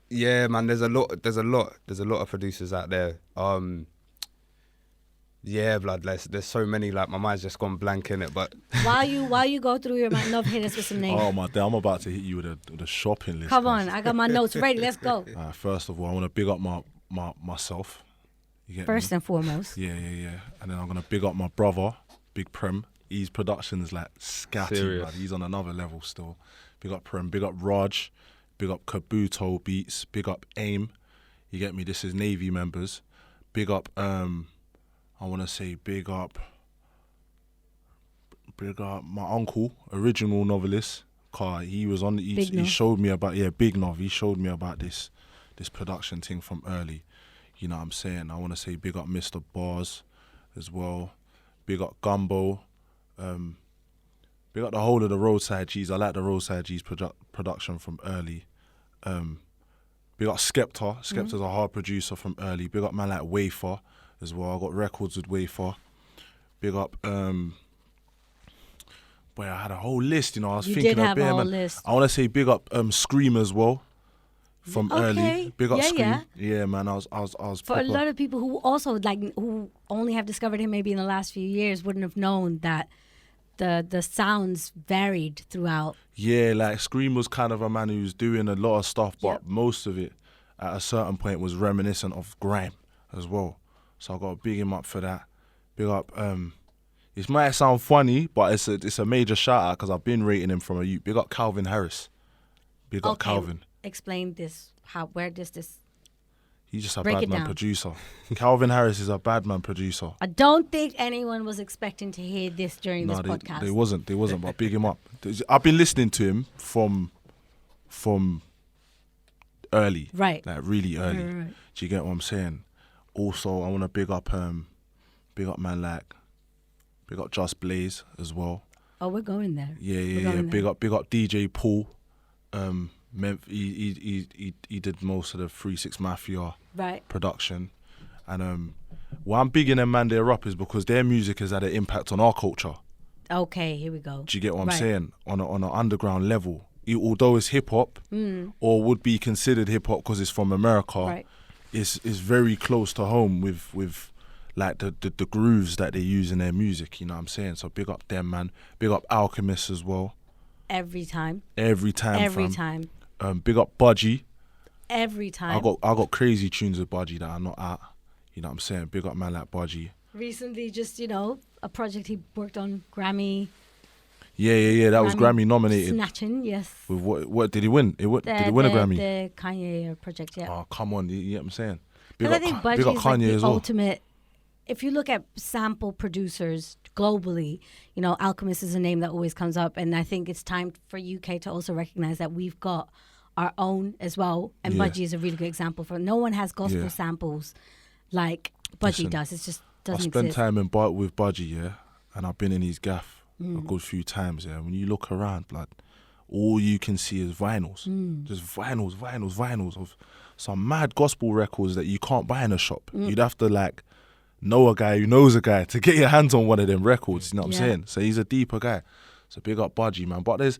yeah, man. There's a lot of producers out there. Yeah, blood. There's so many. Like my mind's just gone blank in it. But while you go through your mind, love, hit us with some names. Oh my day, I'm about to hit you with a shopping list. Come on, I got my notes ready. Let's go. First of all, I want to big up myself. You get First me? and foremost. Yeah. And then I'm gonna big up my brother, Big Prem. His production's like scatty, blood. He's on another level still. Big up Prem. Big up Raj. Big up Kabuto Beats. Big up AIM. You get me? This is Navy members. Big up. I want to say big up my uncle, original Novelist. He was on. He showed me about Big Nov. He showed me about this production thing from early. You know what I'm saying? I want to say big up Mr. Bars as well. Big up Gumbo. Big Big up the whole of the Roadside G's. I like the Roadside G's production from early. Big up Skepta. Skepta's a hard producer from early. Big up man like Wafer as well. I got records with Wafer. Big up, boy, I had a whole list, you know. I was thinking did of have a bare, whole man. list. I want to say big up Scream as well from Okay. early. Big up Yeah, Scream. yeah. Yeah, man. I was For proper. a lot of people who also who only have discovered him maybe in the last few years wouldn't have known that the sounds varied throughout. Yeah, like Scream was kind of a man who was doing a lot of stuff, but Yep. most of it at a certain point was reminiscent of grime as well. So I got to big him up for that. Big up. It might sound funny, but it's a major shout out because I've been rating him from a youth. Big up Calvin Harris. Big up Calvin. Explain this. Where does this? He's just a Break bad it man down. producer. Calvin Harris is a bad man producer. I don't think anyone was expecting to hear this during this podcast. They wasn't, but big him up. I've been listening to him from early. Right. Like really early. Right. Do you get what I'm saying? Also, I want to big up man like, big up Just Blaze as well. Oh, we're going there. Yeah. Big up DJ Paul. He did most of the 3-6 Mafia production. And why I'm bigging them man there up is because their music has had an impact on our culture. Okay, here we go. Do you get what I'm saying? On an underground level. Although it's hip hop or would be considered hip hop because it's from America, it's very close to home with like the grooves that they use in their music, you know what I'm saying? So big up them, man. Big up Alchemist as well. Every time. Every time. Big up Budgie. Every time. I got crazy tunes with Budgie that are not out. You know what I'm saying? Big up man like Budgie. Recently, just, a project he worked on, Grammy. Yeah. That was Grammy nominated. Snatching, yes. With what did he win? Did he win a Grammy? The Kanye project, yeah. Oh, come on. You know what I'm saying? Because I think Budgie big up is Kanye the as well. ultimate. If you look at sample producers globally, Alchemist is a name that always comes up, and I think it's time for UK to also recognize that we've got our own as well. And Budgie is a really good example for. No one has gospel samples like Budgie does. It just doesn't exist. I spent time with Budgie, yeah, and I've been in his gaff a good few times, yeah. When you look around, blood, all you can see is vinyls, just vinyls of some mad gospel records that you can't buy in a shop. You'd have to know a guy who knows a guy to get your hands on one of them records. You know what I'm saying? So he's a deeper guy. So big up Budgie, man. But there's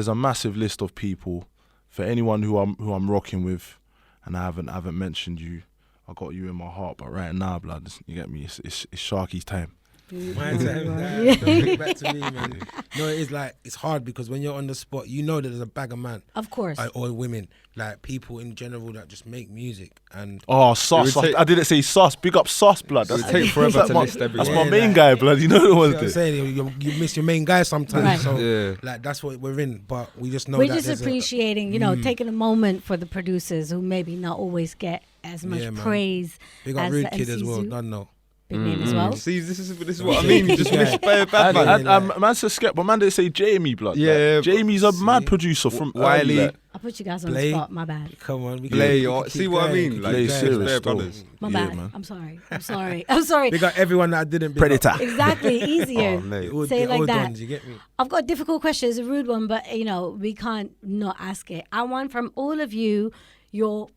a massive list of people. For anyone who I'm rocking with, and I haven't mentioned you, I got you in my heart. But right now, blood, you get me. It's Sharky's time. My time. Don't bring it back to me, man. No, it's hard because when you're on the spot, that there's a bag of man. Of course. Or women, like people in general that just make music. And Sus. I didn't say Sus. Big up Sus, blood. It would take forever to list everyone. That's my main guy, blood. You know the ones I'm there. saying? You miss your main guy sometimes. Right. So that's what we're in. But we just know we're that just appreciating, taking a moment for the producers who maybe not always get as much praise. Big up as Rude the Kid as MCs well. do. Don't know. Big name as well. See, this is what I mean. You just miss bad man. Man said Skep, but man didn't say Jamie, blood. Yeah, Jamie's a mad producer from Wiley. early. I put you guys on Blay. the spot. My bad. Come on, Blay, see what I mean? Like, Blay serious they're though. brothers. My Yeah, bad. man. I'm sorry. Big up everyone that I didn't big Predator. up. Exactly. Easier. Oh, mate. Say it like old that. ones, you get me? I've got a difficult question. It's a rude one, but we can't not ask it. I want from all of you your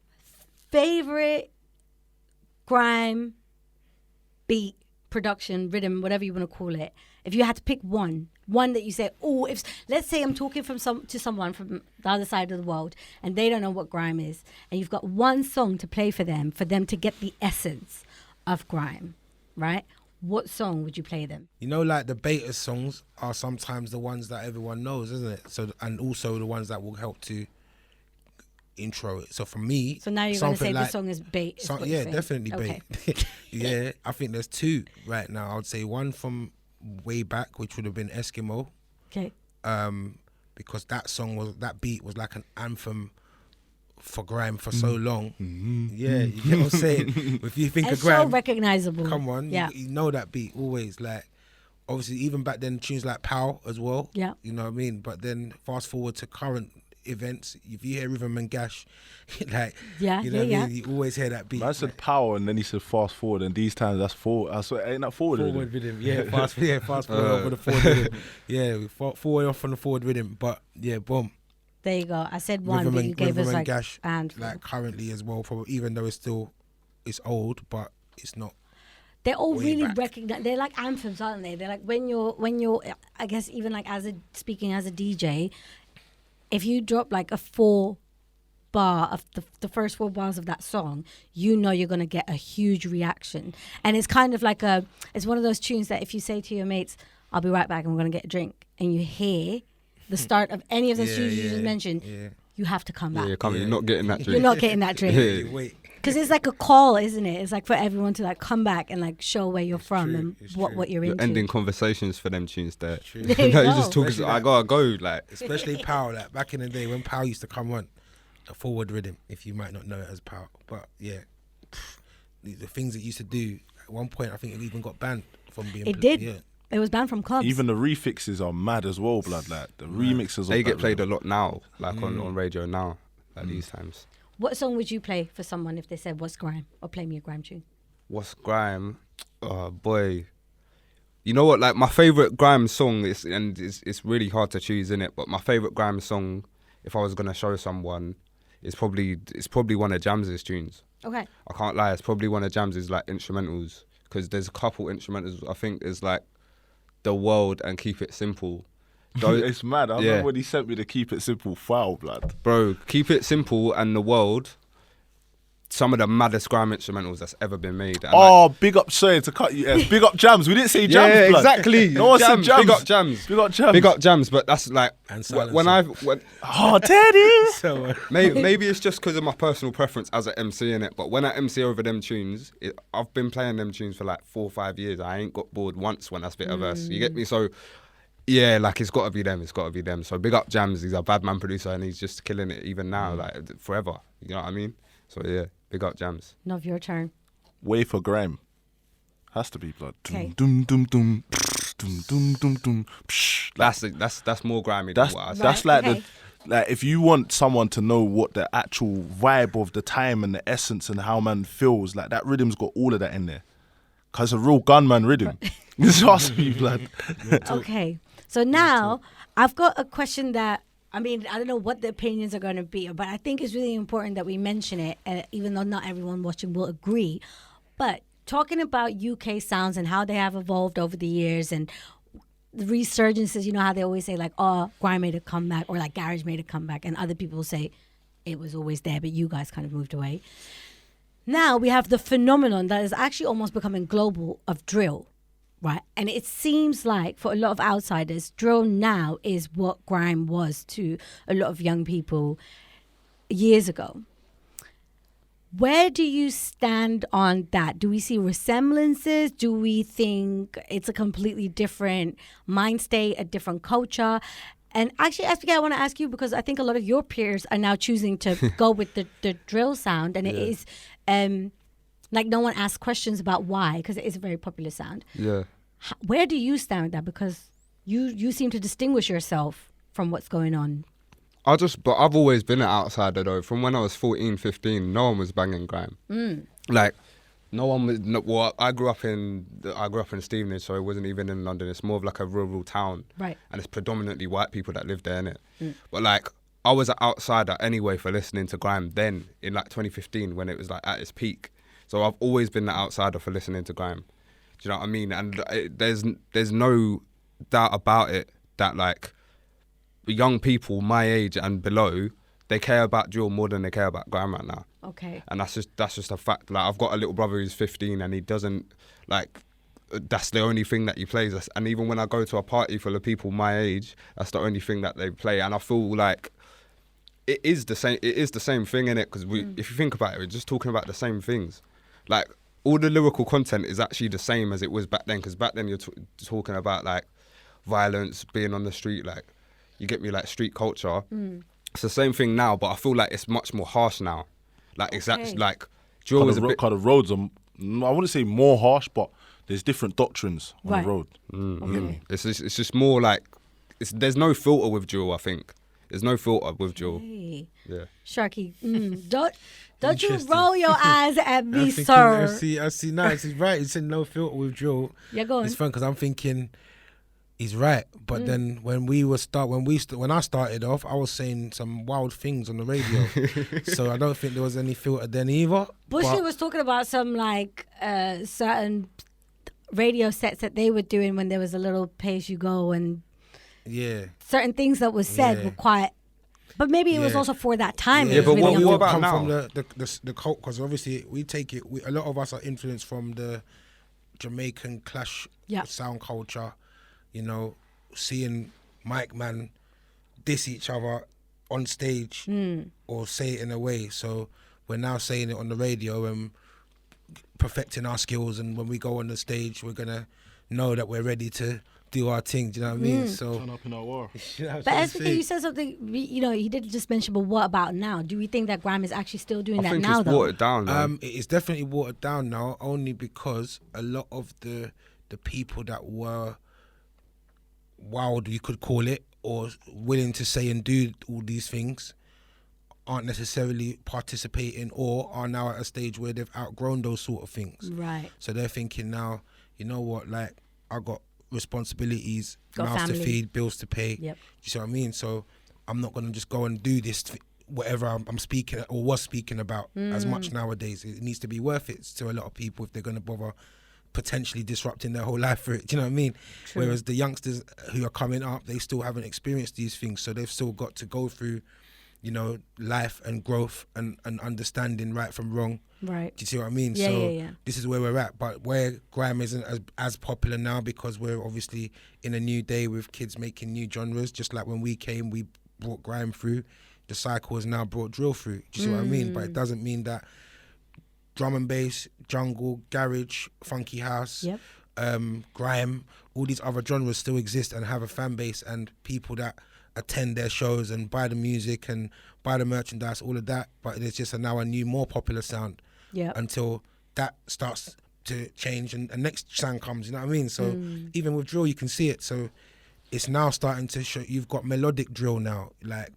favorite grime beat, production, rhythm, whatever you want to call it. If you had to pick one that you say, let's say I'm talking to someone from the other side of the world and they don't know what grime is, and you've got one song to play for them to get the essence of grime, right? What song would you play them? Like the beta songs are sometimes the ones that everyone knows, isn't it? So, and also the ones that will help to intro it. So for me, So now you're going to say like, the song is bait. Is what you're saying. definitely Okay. bait. Yeah, I think there's two right now. I would say one from way back, which would have been Eskimo, Okay. because that beat was like an anthem for grime for so long. Yeah, you get what I'm saying? If you think It's of grime, so recognizable. come on, Yeah. you know that beat always. Like, obviously, even back then, tunes like Pow as well. Yeah. You know what I mean? But then fast forward to current, events, if you hear Rhythm and Gash, like, Yeah, you know yeah, what I mean? You always hear that beat. Man said power and then he said fast forward, and these times that's forward. I swear, ain't that forward? Forward rhythm, yeah, fast forward over the forward rhythm. Yeah, forward off on the forward rhythm. But yeah, boom. There you go. I said one, Rhythm but you gave us and like Gash, and like currently as well, probably, even though it's old, but it's not. they're all way really back. recognized. They're like anthems, aren't they? They're like when you're I guess even like speaking as a DJ, if you drop like a 4-bar of the first 4 bars of that song, you know you're gonna get a huge reaction. And it's kind of like it's one of those tunes that if you say to your mates, "I'll be right back, and we're gonna get a drink," and you hear the start of any of the tunes you just mentioned, you have to come back. You're not getting that drink. You're not getting that drink. Yeah. Wait. Because it's like a call, isn't it? It's like for everyone to like come back and like show where you're from true, and it's what true. you're You're into. ending conversations for them tunes there. True. There you No, you're go. just talking. Especially I like- gotta go. Like, Especially Power, like back in the day when Power used to come on, a forward rhythm, if you might not know it as Power. But yeah, the things it used to do, at one point I think it even got banned from being It did. Yeah. It was banned from clubs. Even the refixes are mad as well, blood. Like the remixes. they of get that played a rhythm. lot now, like on radio now, like these times. What song would you play for someone if they said, "What's grime?" or "Play me a grime tune"? What's grime? Oh boy, you know what? Like my favorite grime song is, and it's really hard to choose in it. But my favorite grime song, if I was gonna show someone, it's probably one of Jams's tunes. Okay. I can't lie, it's probably one of Jams's like instrumentals, because there's a couple instrumentals. I think there's like The World and Keep It Simple. It's mad. I Yeah. remember when he sent me the Keep It Simple file, blood. Bro, Keep It Simple and The World, some of the maddest grime instrumentals that's ever been made. And Oh, big up, sorry to cut you. Big up Jams. We didn't say Jams, yeah, blood. exactly. No one said Jams. Big up Jams. Big up Jams. Big up Jams, but that's like And when Oh, Teddy. So maybe it's just because of my personal preference as an MC in it. But when I MC over them tunes, I've been playing them tunes for like 4 or 5 years. I ain't got bored once when I spit a verse. You get me? So yeah, like it's got to be them. It's got to be them. So big up Jams. He's a bad man producer and he's just killing it even now, like forever. You know what I mean? So yeah, big up Jams. Nov, your turn. Way for grime. Has to be, blood. Okay. Dum dum dum dum dum dum dum. Psh. That's more grimy than That's what I said. that's Right, like okay. like if you want someone to know what the actual vibe of the time and the essence and how man feels, like that rhythm's got all of that in there. Cause it's a real gunman rhythm. Just ask me, blood. Okay. So now I've got a question that, I mean, I don't know what the opinions are going to be, but I think it's really important that we mention it, even though not everyone watching will agree. But talking about UK sounds and how they have evolved over the years and the resurgences, you know how they always say like, oh, grime made a comeback or like garage made a comeback, and other people say it was always there, but you guys kind of moved away. Now we have the phenomenon that is actually almost becoming global of drill. Right. And it seems like for a lot of outsiders, drill now is what grime was to a lot of young people years ago. Where do you stand on that? Do we see resemblances? Do we think it's a completely different mind state, a different culture? And actually, SBK, I want to ask you, because I think a lot of your peers are now choosing to go with the drill sound. And it is... like no one asks questions about why, because it is a very popular sound. Yeah. Where do you stand with that? Because you seem to distinguish yourself from what's going on. But I've always been an outsider though. From when I was 14, 15, no one was banging grime. Like, no one was. Well, I grew up in Stevenage, so it wasn't even in London. It's more of like a rural town, Right. and it's predominantly white people that live there, innit? But like, I was an outsider anyway for listening to grime then in like 2015 when it was like at its peak. So I've always been the outsider for listening to grime. Do you know what I mean? And there's no doubt about it that like young people my age and below, they care about drill more than they care about grime right now. Okay. And that's just a fact. Like I've got a little brother who's 15 and he doesn't like. That's the only thing that he plays. And even when I go to a party full of people my age, that's the only thing that they play. And I feel like it is the same. It is the same thing, innit? Because if you think about it, we're just talking about the same things. Like all the lyrical content is actually the same as it was back then. Because back then you're talking about like violence, being on the street, like you get me, like street culture. It's the same thing now, but I feel like it's much more harsh now. Like exactly like drill is a bit. Kind of roads are, I wouldn't say more harsh, but there's different doctrines on Right. the road. You get me? It's just more like there's no filter with drill. I think. There's no filter with drill. Hey. Yeah. Sharky, don't you Interesting. roll your eyes at I'm me, thinking, sir. I see. No, he's right. He said no filter with drill. Yeah, go on. It's fun because I'm thinking he's right. But then when I started off, I was saying some wild things on the radio. So I don't think there was any filter then either. Bushy But was talking about some like certain radio sets that they were doing when there was a little pay as you go, and yeah. certain things that was said Yeah. were quite. But maybe it was Yeah. also for that time. Yeah, it was but really what young. about come now? from the cult, because obviously we take it. A lot of us are influenced from the Jamaican clash Yeah. sound culture. You know, seeing Mike Man diss each other on stage or say it in a way. So we're now saying it on the radio and perfecting our skills. And when we go on the stage, we're gonna know that we're ready to do our thing. Do you know what I mean? So. Turn up in our war. You know what But I'm SBK, saying? you said something. You did just mention. But what about now? Do we think that grime is actually still doing I that think now, it's though? watered down, man. It is definitely watered down now, only because a lot of the people that were wild, you could call it, or willing to say and do all these things, aren't necessarily participating or are now at a stage where they've outgrown those sort of things. Right. So they're thinking now, you know what, like, I got responsibilities, Got mouths to family. feed, bills to pay. Yep. You see what I mean? So I'm not going to just go and do this, whatever I'm speaking or was speaking about as much nowadays. It needs to be worth it to a lot of people if they're going to bother potentially disrupting their whole life for it. Do you know what I mean? True. Whereas the youngsters who are coming up, they still haven't experienced these things. So they've still got to go through, you know, life and growth and understanding right from wrong. Right. Do you see what I mean? Yeah, so yeah. this is where we're at. But where grime isn't as popular now, because we're obviously in a new day with kids making new genres. Just like when we came, we brought grime through. The cycle has now brought drill through. Do you see what I mean? But it doesn't mean that drum and bass, jungle, garage, funky house, Yep. grime, all these other genres still exist and have a fan base and people that attend their shows and buy the music and buy the merchandise, all of that. But it's just now a new, more popular sound. Yeah. Until that starts to change and the next sound comes, you know what I mean? So even with drill, you can see it. So it's now starting to show. You've got melodic drill now. Like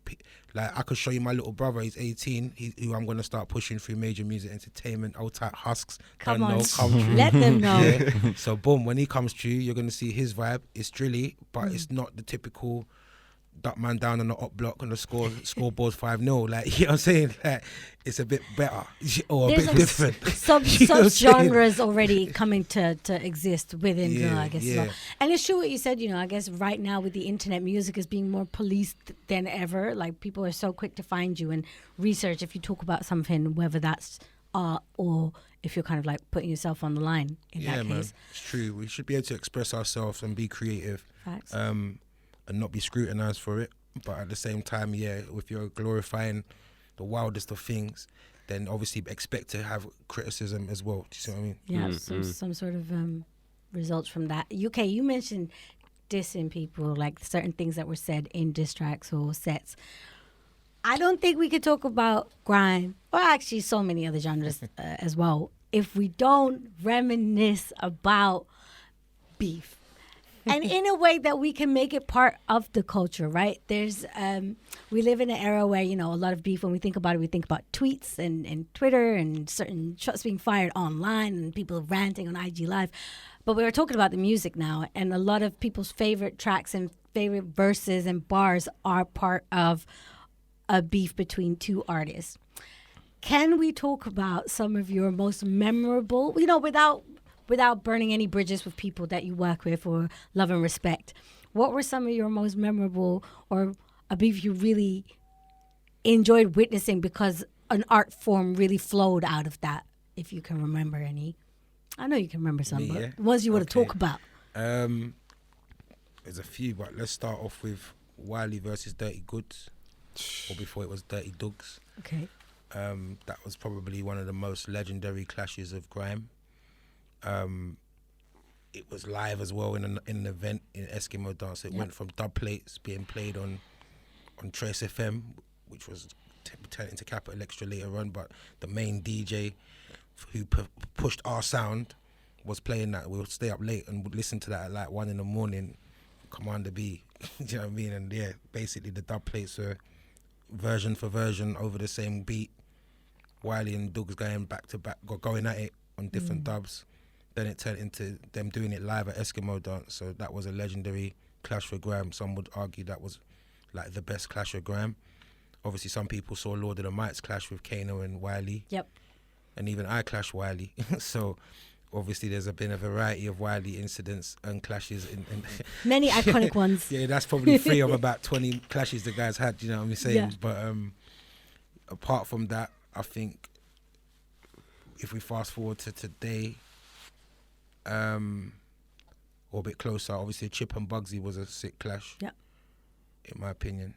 I could show you my little brother. He's 18. Who I'm going to start pushing through Major Music Entertainment, old type Husks. Come don't on. know, come through. Let them know. Yeah. So boom, when he comes through, you're going to see his vibe. It's drilly, but it's not the typical duck man down on the up block and the scoreboard's 5-0. Like, you know what I'm saying? Like, it's a bit better or a There's bit different. Some You know what I'm saying? genres already coming to exist within drill, Yeah, I guess. as yeah. well. And it's true what you said. I guess right now with the internet, music is being more policed than ever. Like, people are so quick to find you and research if you talk about something, whether that's art or if you're kind of like putting yourself on the line in Yeah, that man, case. it's true. We should be able to express ourselves and be creative, Facts. and not be scrutinized for it. But at the same time, yeah, if you're glorifying the wildest of things, then obviously expect to have criticism as well. Do you see what I mean? Yeah, some sort of results from that. UK, you mentioned dissing people, like certain things that were said in diss tracks or sets. I don't think we could talk about grime, or actually so many other genres as well, if we don't reminisce about beef. And in a way that we can make it part of the culture, right? There's, we live in an era where, a lot of beef, when we think about it, we think about tweets and Twitter and certain shots being fired online and people ranting on IG Live. But we were talking about the music now, and a lot of people's favorite tracks and favorite verses and bars are part of a beef between two artists. Can we talk about some of your most memorable, without burning any bridges with people that you work with or love and respect? What were some of your most memorable or a beef you really enjoyed witnessing because an art form really flowed out of that, if you can remember any? I know you can remember some, Me, but yeah? ones you want to Okay. talk about. There's a few, but let's start off with Wiley versus Dirty Goods, or before it was Dirty Dogs. Okay. That was probably one of the most legendary clashes of grime. It was live as well in an event in Eskimo Dance. It went from dub plates being played on Trace FM, which was turned into Capital Extra later on, but the main DJ who pushed our sound was playing that. We would stay up late and would listen to that at like 1 a.m. Commander B. Do you know what I mean? And yeah, basically the dub plates were version for version over the same beat. Wiley and Doug's going back to back, going at it on different dubs. Then it turned into them doing it live at Eskimo Dance. So that was a legendary clash for Graham. Some would argue that was like the best clash for Graham. Obviously, some people saw Lord of the Mites clash with Kano and Wiley. Yep. And even I clashed Wiley. So obviously there's been a variety of Wiley incidents and clashes. In Many iconic ones. Yeah, that's probably 3 of about 20 clashes the guys had, you know what I'm saying? Yeah. But apart from that, I think if we fast forward to today, or a bit closer, obviously Chip and Bugsy was a sick clash. Yeah. In my opinion.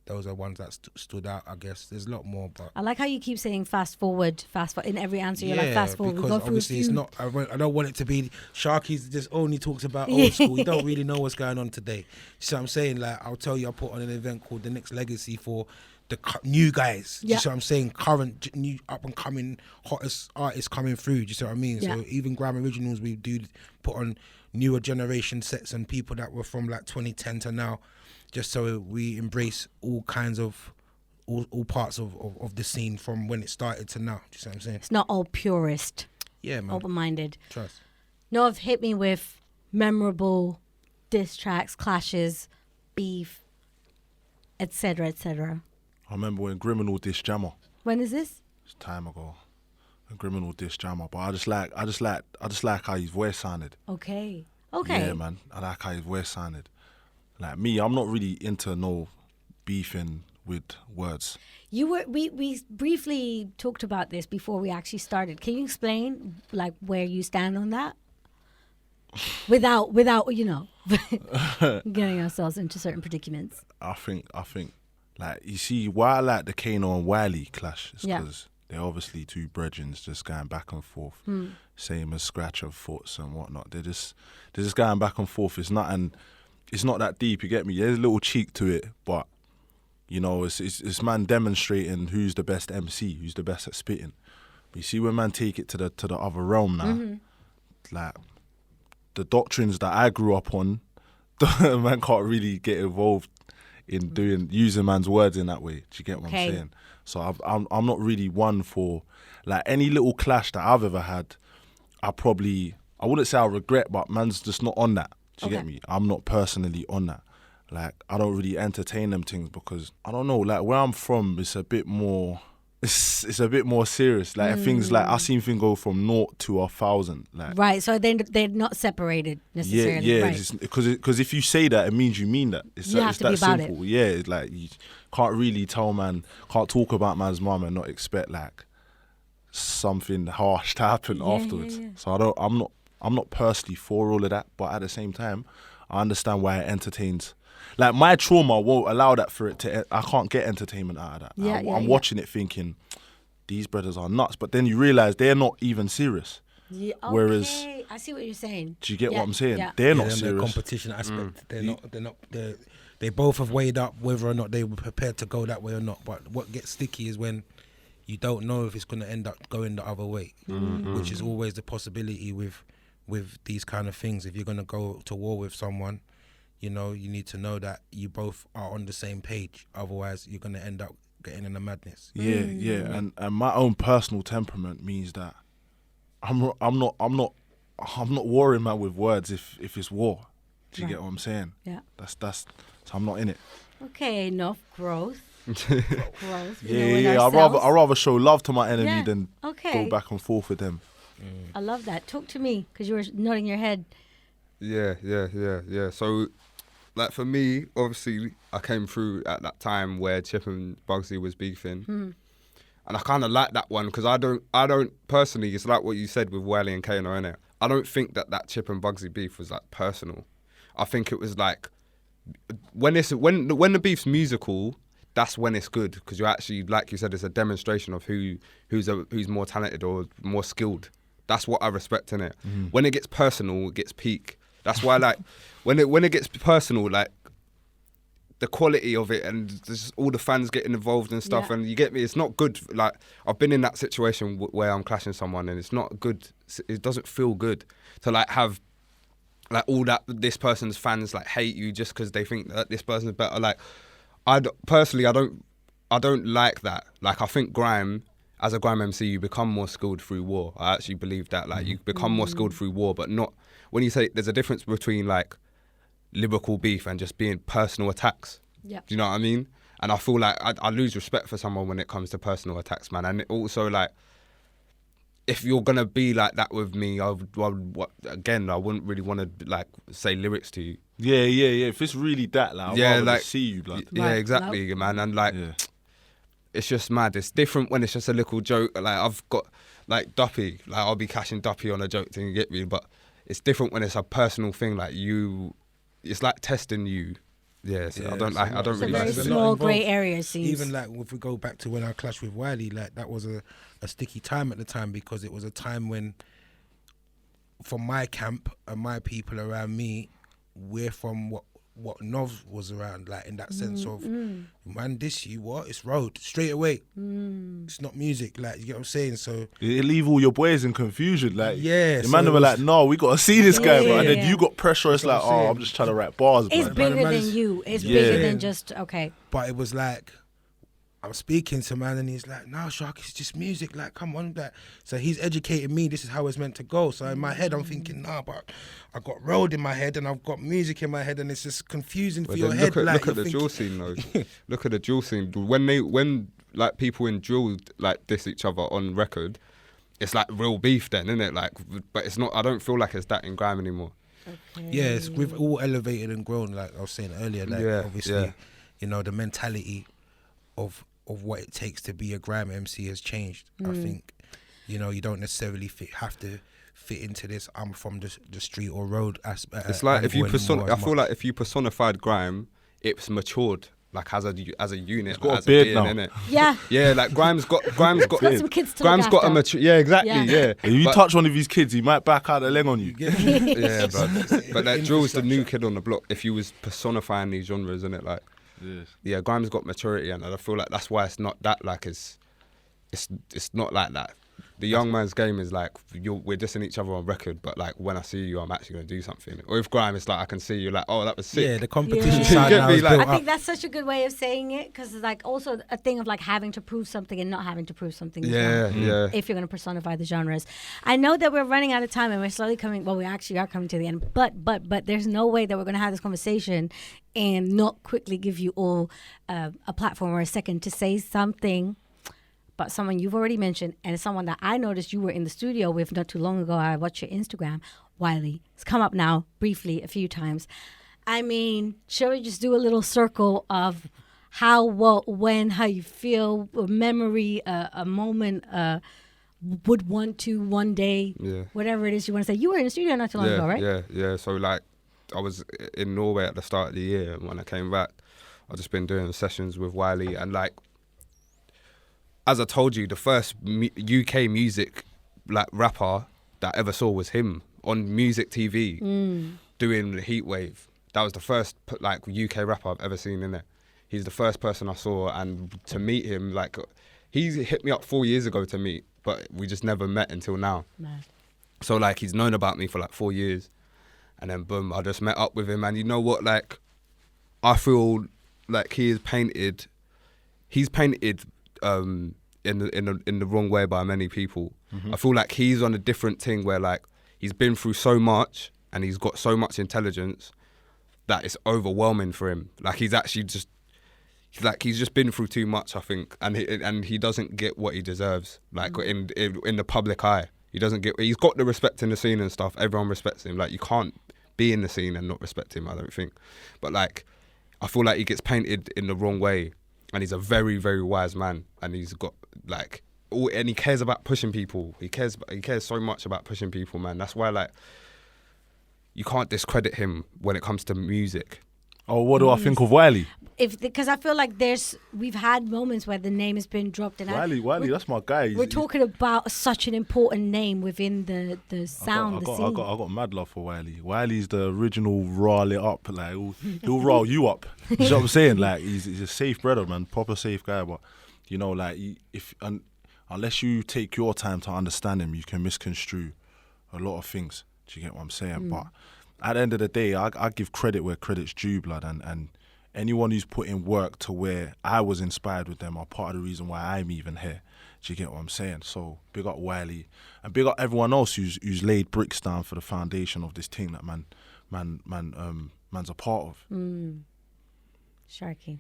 Those are ones that stood out, I guess. There's a lot more, but... I like how you keep saying fast forward. In every answer. You're like, fast forward. Because we go through obviously it's not... I don't want it to be... Sharky's just only talks about Yeah. old school. You don't really know what's going on today. So I'm saying, like, I'll tell you, I put on an event called The Next Legacy for the new guys. Yeah. You see what I'm saying? Current, new, up-and-coming, hottest artists coming through. Do you see what I mean? Yeah. So even Grime Originals, we do put on newer generation sets and people that were from, like, 2010 to now, just so we embrace all kinds of... All parts of the scene from when it started to now. Do you see what I'm saying? It's not all purist, Yeah, man. open-minded. Trust. Nov hit me with memorable diss tracks, clashes, beef, etc., etc. I remember when Criminal dissed Jammer. When is this? It's time ago. When Criminal dissed Jammer, but I just like how his voice sounded. Okay. Okay. Yeah, man. I like how his voice sounded. Like me, I'm not really into no beefing with words. We briefly talked about this before we actually started. Can you explain like where you stand on that? Without getting ourselves into certain predicaments. I think like you see why I like the Kano and Wiley clash is Yeah. because they're obviously two brethren just going back and forth, same as Scratch of Foots and whatnot. They're just going back and forth. It's not that deep. You get me? There's a little cheek to it, but you know, it's man demonstrating who's the best MC, who's the best at spitting. But you see when man take it to the other realm now, like the doctrines that I grew up on, man can't really get involved in using man's words in that way. Do you get what I'm saying? So I'm not really one for like any little clash that I've ever had. I wouldn't say I regret, but man's just not on that. Do you get me? I'm not personally on that. Like, I don't really entertain them things because, I don't know, like, where I'm from, it's a bit more serious. Like, things like, I seen things go from 0 to 1,000. Like, Right, so they're not separated necessarily. yeah, right. Because if you say that, it means you mean that. It's You have to that be about simple. Yeah, it's like, you can't really can't talk about man's mum and not expect, like, something harsh to happen afterwards. Yeah. So I'm not personally for all of that, but at the same time, I understand why it entertains. Like, my trauma won't allow that for it to... I can't get entertainment out of that. I'm watching it thinking, these brothers are nuts. But then you realise they're not even serious. Yeah, okay. Whereas... I see what you're saying. Do you get what I'm saying? Yeah. They're not The serious. competition aspect. They both have weighed up whether or not they were prepared to go that way or not. But what gets sticky is when you don't know if it's going to end up going the other way, which is always the possibility with these kind of things. If you're going to go to war with someone, you know, you need to know that you both are on the same page. Otherwise, you're going to end up getting in a madness. Yeah. And my own personal temperament means that I'm not warring man with words if it's war. Do you get what I'm saying? Yeah. That's so I'm not in it. Okay, enough growth. Yeah. I'd rather show love to my enemy than Okay. go back and forth with them. I love that. Talk to me, because you were nodding your head. Yeah. So, like, for me, obviously, I came through at that time where Chip and Bugsy was beefing. And I kind of like that one because I don't personally, it's like what you said with Wiley and Kano, innit? I don't think that Chip and Bugsy beef was, like, personal. I think it was, like, when the beef's musical, that's when it's good because you're actually, like you said, it's a demonstration of who's more talented or more skilled. That's what I respect in it. When it gets personal, it gets peak. That's why, like, when it gets personal, like, the quality of it and just all the fans getting involved and stuff, and you get me, it's not good. Like, I've been in that situation where I'm clashing someone and it's not good. It doesn't feel good to, like, have like all that this person's fans like hate you just because they think that this person's better. Like, personally, I don't like that. Like, I think grime, as a grime MC, you become more skilled through war. I actually believe that. Like, you become more skilled through war, but not when you say there's a difference between like lyrical beef and just being personal attacks. Yeah. Do you know what I mean? And I feel like I lose respect for someone when it comes to personal attacks, man. And also, like, if you're gonna be like that with me, I wouldn't really want to like say lyrics to you. Yeah. If it's really that, like, I'd rather just see you, blood. Yeah, exactly, man. And like, it's just mad. It's different when it's just a little joke. Like, I've got like Duppy, like I'll be cashing Duppy on a joke thing, you get me? But it's different when it's a personal thing. Like, it's like testing you. Yeah, so I don't really like It's a it. very small grey area, it seems. Even like if we go back to when I clashed with Wiley, like that was a sticky time at the time, because it was a time when, from my camp and my people around me, we're from what Nov was around, like in that sense of, man, this you what? It's road straight away. It's not music, like, you get what I'm saying? So it leave all your boys in confusion, like, yeah. the man were like, no, we gotta see this guy, bro. And then yeah. you got pressure. It's like, what I'm I'm just trying to write bars, It's man. bigger Man, than you. It's bigger than just, okay. But it was like, I'm speaking to man and he's like, no, Shark, it's just music. Like, come on, that. So he's educating me. This is how it's meant to go. So in my head, I'm thinking, nah, but I got road in my head and I've got music in my head, and it's just confusing for your head. Look at the drill scene, though. Look at the drill scene. When like people in drill like diss each other on record, it's like real beef then, isn't it? Like, but it's not. I don't feel like it's that in grime anymore. Okay. Yeah, it's, we've all elevated and grown, like I was saying earlier. Like, obviously, you know, the mentality of what it takes to be a grime MC has changed. I think, you know, you don't necessarily have to fit into this I'm from the street or road aspect. It's like if you I feel like if you personified grime, it's matured. Like as a unit, It's got as a beard being, now. innit? Yeah. Yeah, like grime's got Got some kids to grime's look got a after. mature. Yeah, exactly. Yeah. If you But- touch one of these kids, he might back out the leg on you. yeah, but that drill's the new kid on the block. If you was personifying these genres, isn't it? Like, yeah, grime's got maturity, and I feel like that's why it's not that like it's not like that. The young man's game is like we're dissing each other on record, but like when I see you, I'm actually gonna do something. Or if grime, it's like I can see you, like, oh, that was sick. Yeah, the competition Yeah. side Get now me, is like- built I think up. that's such a good way of saying it, because it's like also a thing of like having to prove something and not having to prove something. as well, Yeah. if you're going to personify the genres. I know that we're running out of time and we're slowly coming, well, we actually are coming to the end, but there's no way that we're going to have this conversation and not quickly give you all a platform or a second to say something about someone you've already mentioned, and someone that I noticed you were in the studio with not too long ago. I watched your Instagram, Wiley. It's come up now briefly a few times. I mean, shall we just do a little circle of how, what, when, how you feel, a memory, a moment, would want to one day, whatever it is you want to say. You were in the studio not too long ago, right? Yeah. So like, I was in Norway at the start of the year, and when I came back, I've just been doing sessions with Wiley, and like, as I told you, the first UK music like rapper that I ever saw was him on music TV doing the Heatwave. That was the first like UK rapper I've ever seen in it. He's the first person I saw, and to meet him, like, he hit me up 4 years ago to meet, but we just never met until now. Mad. So like, he's known about me for like 4 years, and then boom, I just met up with him, and you know what, like, I feel like he's painted in the wrong way by many people. I feel like he's on a different thing where like he's been through so much and he's got so much intelligence that it's overwhelming for him. Like he's actually just he's just been through too much, I think, and he doesn't get what he deserves. Like in the public eye, he's got the respect in the scene and stuff. Everyone respects him. Like you can't be in the scene and not respect him, I don't think. But like, I feel like he gets painted in the wrong way. And he's a very, very wise man, and he's got like, and he cares about pushing people. He cares so much about pushing people, man. That's why like, you can't discredit him when it comes to music. Oh, what do I think of Wiley? Because I feel like we've had moments where the name has been dropped, and Wiley, that's my guy. we're talking about such an important name within the sound, I the scene. got mad love for Wiley. Wiley's the original roll it up. Like he'll roll you up. You know what I'm saying? Like he's a safe brother, man, proper safe guy. But you know, like unless you take your time to understand him, you can misconstrue a lot of things. Do you get what I'm saying? But at the end of the day, I give credit where credit's due, blood, and anyone who's put in work to where I was inspired with them are part of the reason why I'm even here. Do you get what I'm saying? So big up Wiley and big up everyone else who's laid bricks down for the foundation of this thing that man's a part of. Sharky.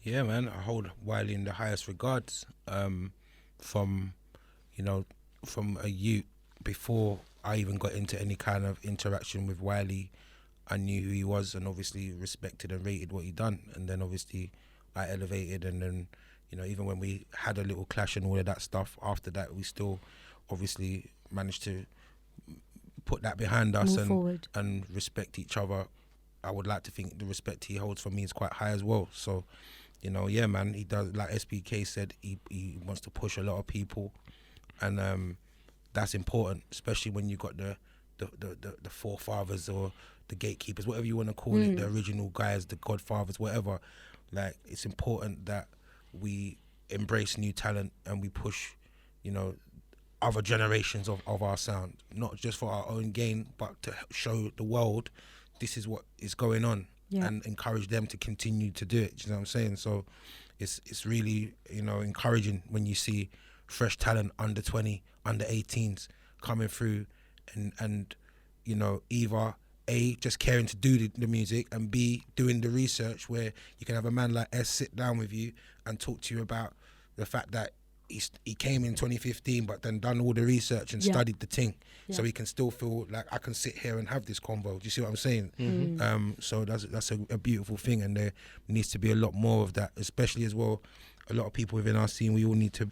Yeah, man, I hold Wiley in the highest regards. From a youth, before I even got into any kind of interaction with Wiley, I knew who he was and obviously respected and rated what he done. And then obviously I elevated, and then, even when we had a little clash and all of that stuff, after that we still obviously managed to put that behind us and respect each other. I would like to think the respect he holds for me is quite high as well. So, yeah, man, he does, like SBK said, he wants to push a lot of people, and that's important, especially when you got the forefathers or the gatekeepers, whatever you want to call it, the original guys, the godfathers, whatever. Like, it's important that we embrace new talent and we push, other generations of our sound, not just for our own gain, but to show the world this is what is going on, and encourage them to continue to do it. You know what I'm saying? So it's really, encouraging when you see fresh talent, under 20, under 18s coming through and either A, just caring to do the music, and B, doing the research, where you can have a man like S sit down with you and talk to you about the fact that he came in 2015 but then done all the research and studied the thing, so he can still feel like I can sit here and have this convo. Do you see what I'm saying? So that's a beautiful thing, and there needs to be a lot more of that, especially as well, a lot of people within our scene, we all need to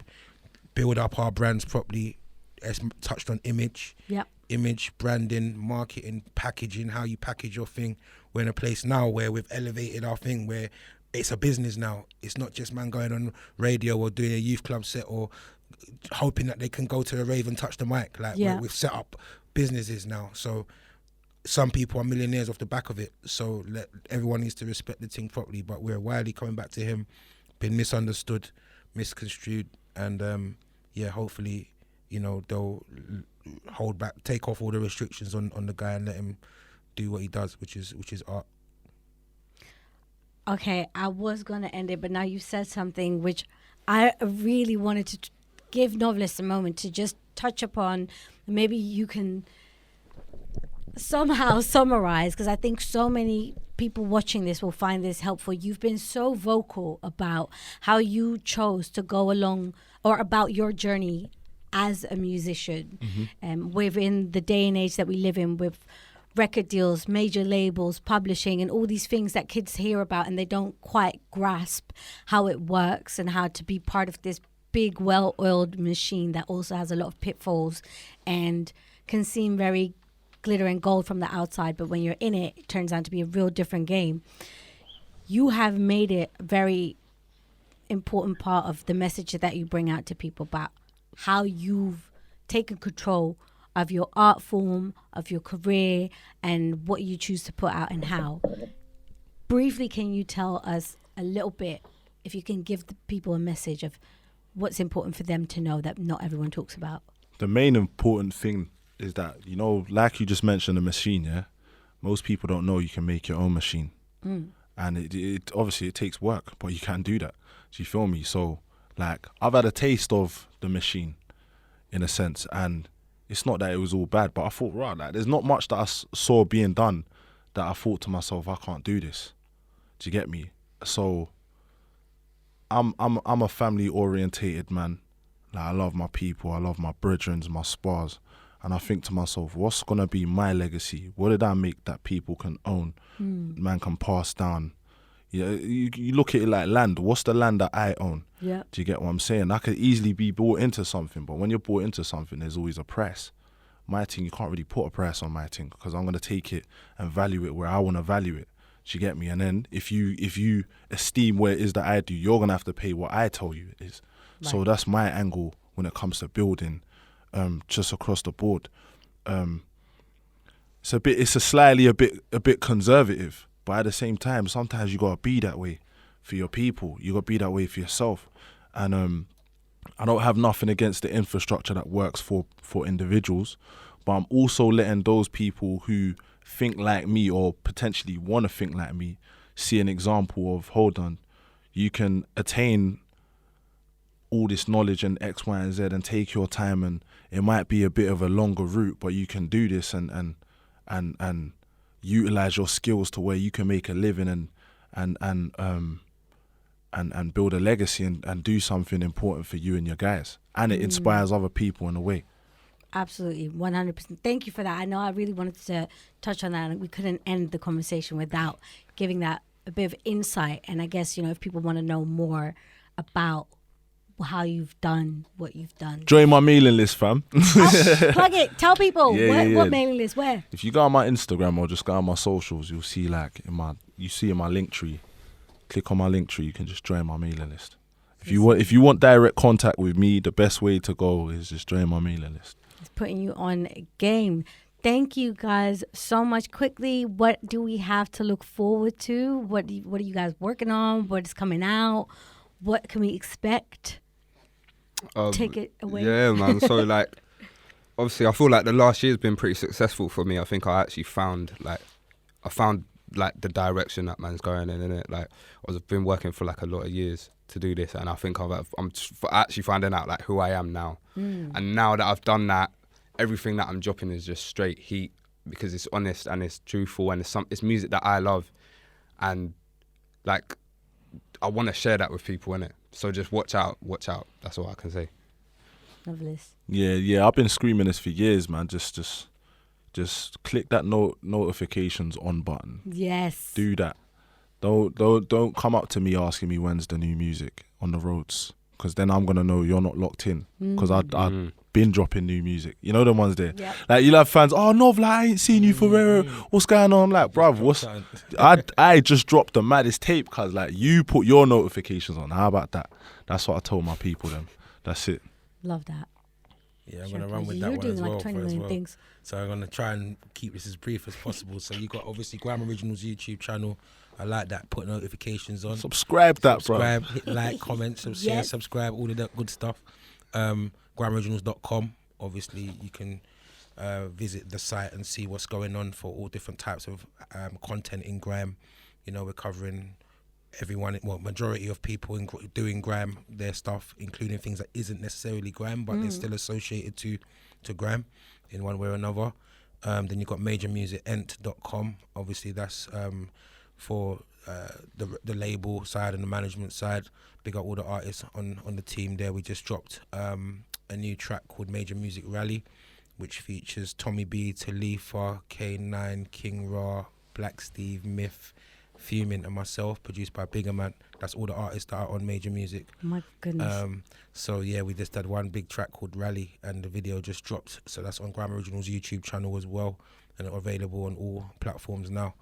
build up our brands properly. As touched on image, branding, marketing, packaging, how you package your thing. We're in a place now where we've elevated our thing, where it's a business now. It's not just man going on radio or doing a youth club set or hoping that they can go to the rave and touch the mic. Like, we've set up businesses now. So some people are millionaires off the back of it. So everyone needs to respect the thing properly. But we're widely coming back to him, been misunderstood, misconstrued, and hopefully, they'll hold back, take off all the restrictions on the guy and let him do what he does, which is art. Okay, I was going to end it, but now you said something which I really wanted to give Novelist a moment to just touch upon. Maybe you can somehow summarize, because I think so many people watching this will find this helpful. You've been so vocal about how you chose to go along, or about your journey as a musician, within the day and age that we live in, with record deals, major labels, publishing, and all these things that kids hear about, and they don't quite grasp how it works and how to be part of this big, well-oiled machine that also has a lot of pitfalls and can seem very glitter and gold from the outside, but when you're in it, it turns out to be a real different game. You have made it a very important part of the message that you bring out to people about how you've taken control of your art form, of your career, and what you choose to put out and how. Briefly, can you tell us a little bit, if you can give the people a message of what's important for them to know that not everyone talks about? The main important thing is that, like you just mentioned, the machine, yeah? Most people don't know you can make your own machine. And it obviously it takes work, but you can do that. Do you feel me? So, like, I've had a taste of the machine, in a sense, and it's not that it was all bad, but I thought, right, like, there's not much that I saw being done that I thought to myself, I can't do this. Do you get me? So, I'm a family orientated man. Like, I love my people, I love my brethren, my spars, and I think to myself, what's gonna be my legacy? What did I make that people can own, man can pass down? Yeah, you look at it like land. What's the land that I own? Yeah. Do you get what I'm saying? I could easily be bought into something, but when you're bought into something, there's always a price. My thing, you can't really put a price on my thing, because I'm gonna take it and value it where I want to value it. Do you get me? And then if you esteem where it is that I do, you're gonna have to pay what I tell you it is. Right. So that's my angle when it comes to building, just across the board. It's slightly a bit conservative. But at the same time, sometimes you gotta be that way for your people. You gotta be that way for yourself. And I don't have nothing against the infrastructure that works for individuals, but I'm also letting those people who think like me or potentially want to think like me see an example of, hold on, you can attain all this knowledge and X, Y, and Z and take your time, and it might be a bit of a longer route, but you can do this and utilize your skills to where you can make a living and build a legacy and do something important for you and your guys. And it inspires other people in a way. Absolutely, 100%. Thank you for that. I know I really wanted to touch on that, and we couldn't end the conversation without giving that a bit of insight. And I guess, if people want to know more about how you've done what you've done. Join my mailing list, fam. Plug it. Tell people. Yeah. What mailing list? Where? If you go on my Instagram or just go on my socials, you'll see in my link tree. Click on my link tree. You can just join my mailing list. If you want direct contact with me, the best way to go is just join my mailing list. It's putting you on game. Thank you guys so much. Quickly, what do we have to look forward to? What are you guys working on? What is coming out? What can we expect? Take it away. Yeah, man. So obviously I feel like the last year's been pretty successful for me. I think I actually found the direction that man's going in it. I've been working for a lot of years to do this, and I think I'm actually finding out who I am now. And now that I've done that, everything that I'm dropping is just straight heat, because it's honest and it's truthful, and it's music that I love, and I want to share that with people, innit? So just watch out. That's all I can say. Novelist. Yeah. I've been screaming this for years, man. Just click that notifications on button. Yes. Do that. Don't come up to me asking me when's the new music on the roads, because then I'm gonna know you're not locked in. Because I've been dropping new music. You know the ones there. Yep. You'll have fans. Oh no, I ain't seen you for what's going on? Bruv, I just dropped the maddest tape, cause you put your notifications on. How about that? That's what I told my people. Then that's it. Love that. Yeah, I'm gonna run with that You're one doing as well. 20 million things. So I'm gonna try and keep this as brief as possible. So you got obviously Grime Originals YouTube channel. I like that. Put notifications on. Subscribe, bro. Hit like, comment, share, subscribe, all of that good stuff. GrimeOriginals.com. Obviously, you can visit the site and see what's going on for all different types of content in grime. We're covering majority of people doing grime, their stuff, including things that isn't necessarily grime, but they're still associated to grime in one way or another. Then you've got majormusicent.com. Obviously, that's for the label side and the management side. Big up all the artists on the team there. We just dropped a new track called Major Music Rally, which features Tommy B, Talifa, K9, King Ra, Black Steve, Myth, Fuming, and myself, produced by Bigger Man. That's all the artists that are on Major Music. My goodness. So yeah, we just had one big track called Rally, and the video just dropped. So that's on Grime Originals YouTube channel as well, and available on all platforms now.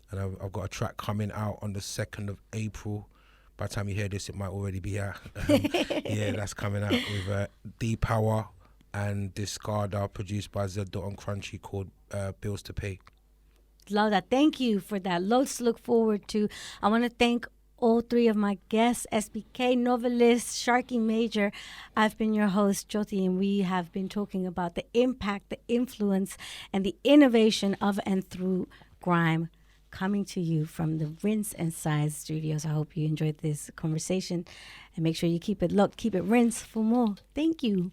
And I've got a track coming out on the 2nd of April. By the time you hear this, it might already be out. Yeah, that's coming out with D-Power and Discarda, produced by Z on Crunchy, called Bills to Pay. Love that. Thank you for that. Loads to look forward to. I want to thank all three of my guests, SBK, Novelist, Sharky Major. I've been your host, Jyoty, and we have been talking about the impact, the influence, and the innovation of and through grime, coming to you from the Rinse and Size studios. I hope you enjoyed this conversation, and make sure you keep it locked, keep it rinse for more. Thank you.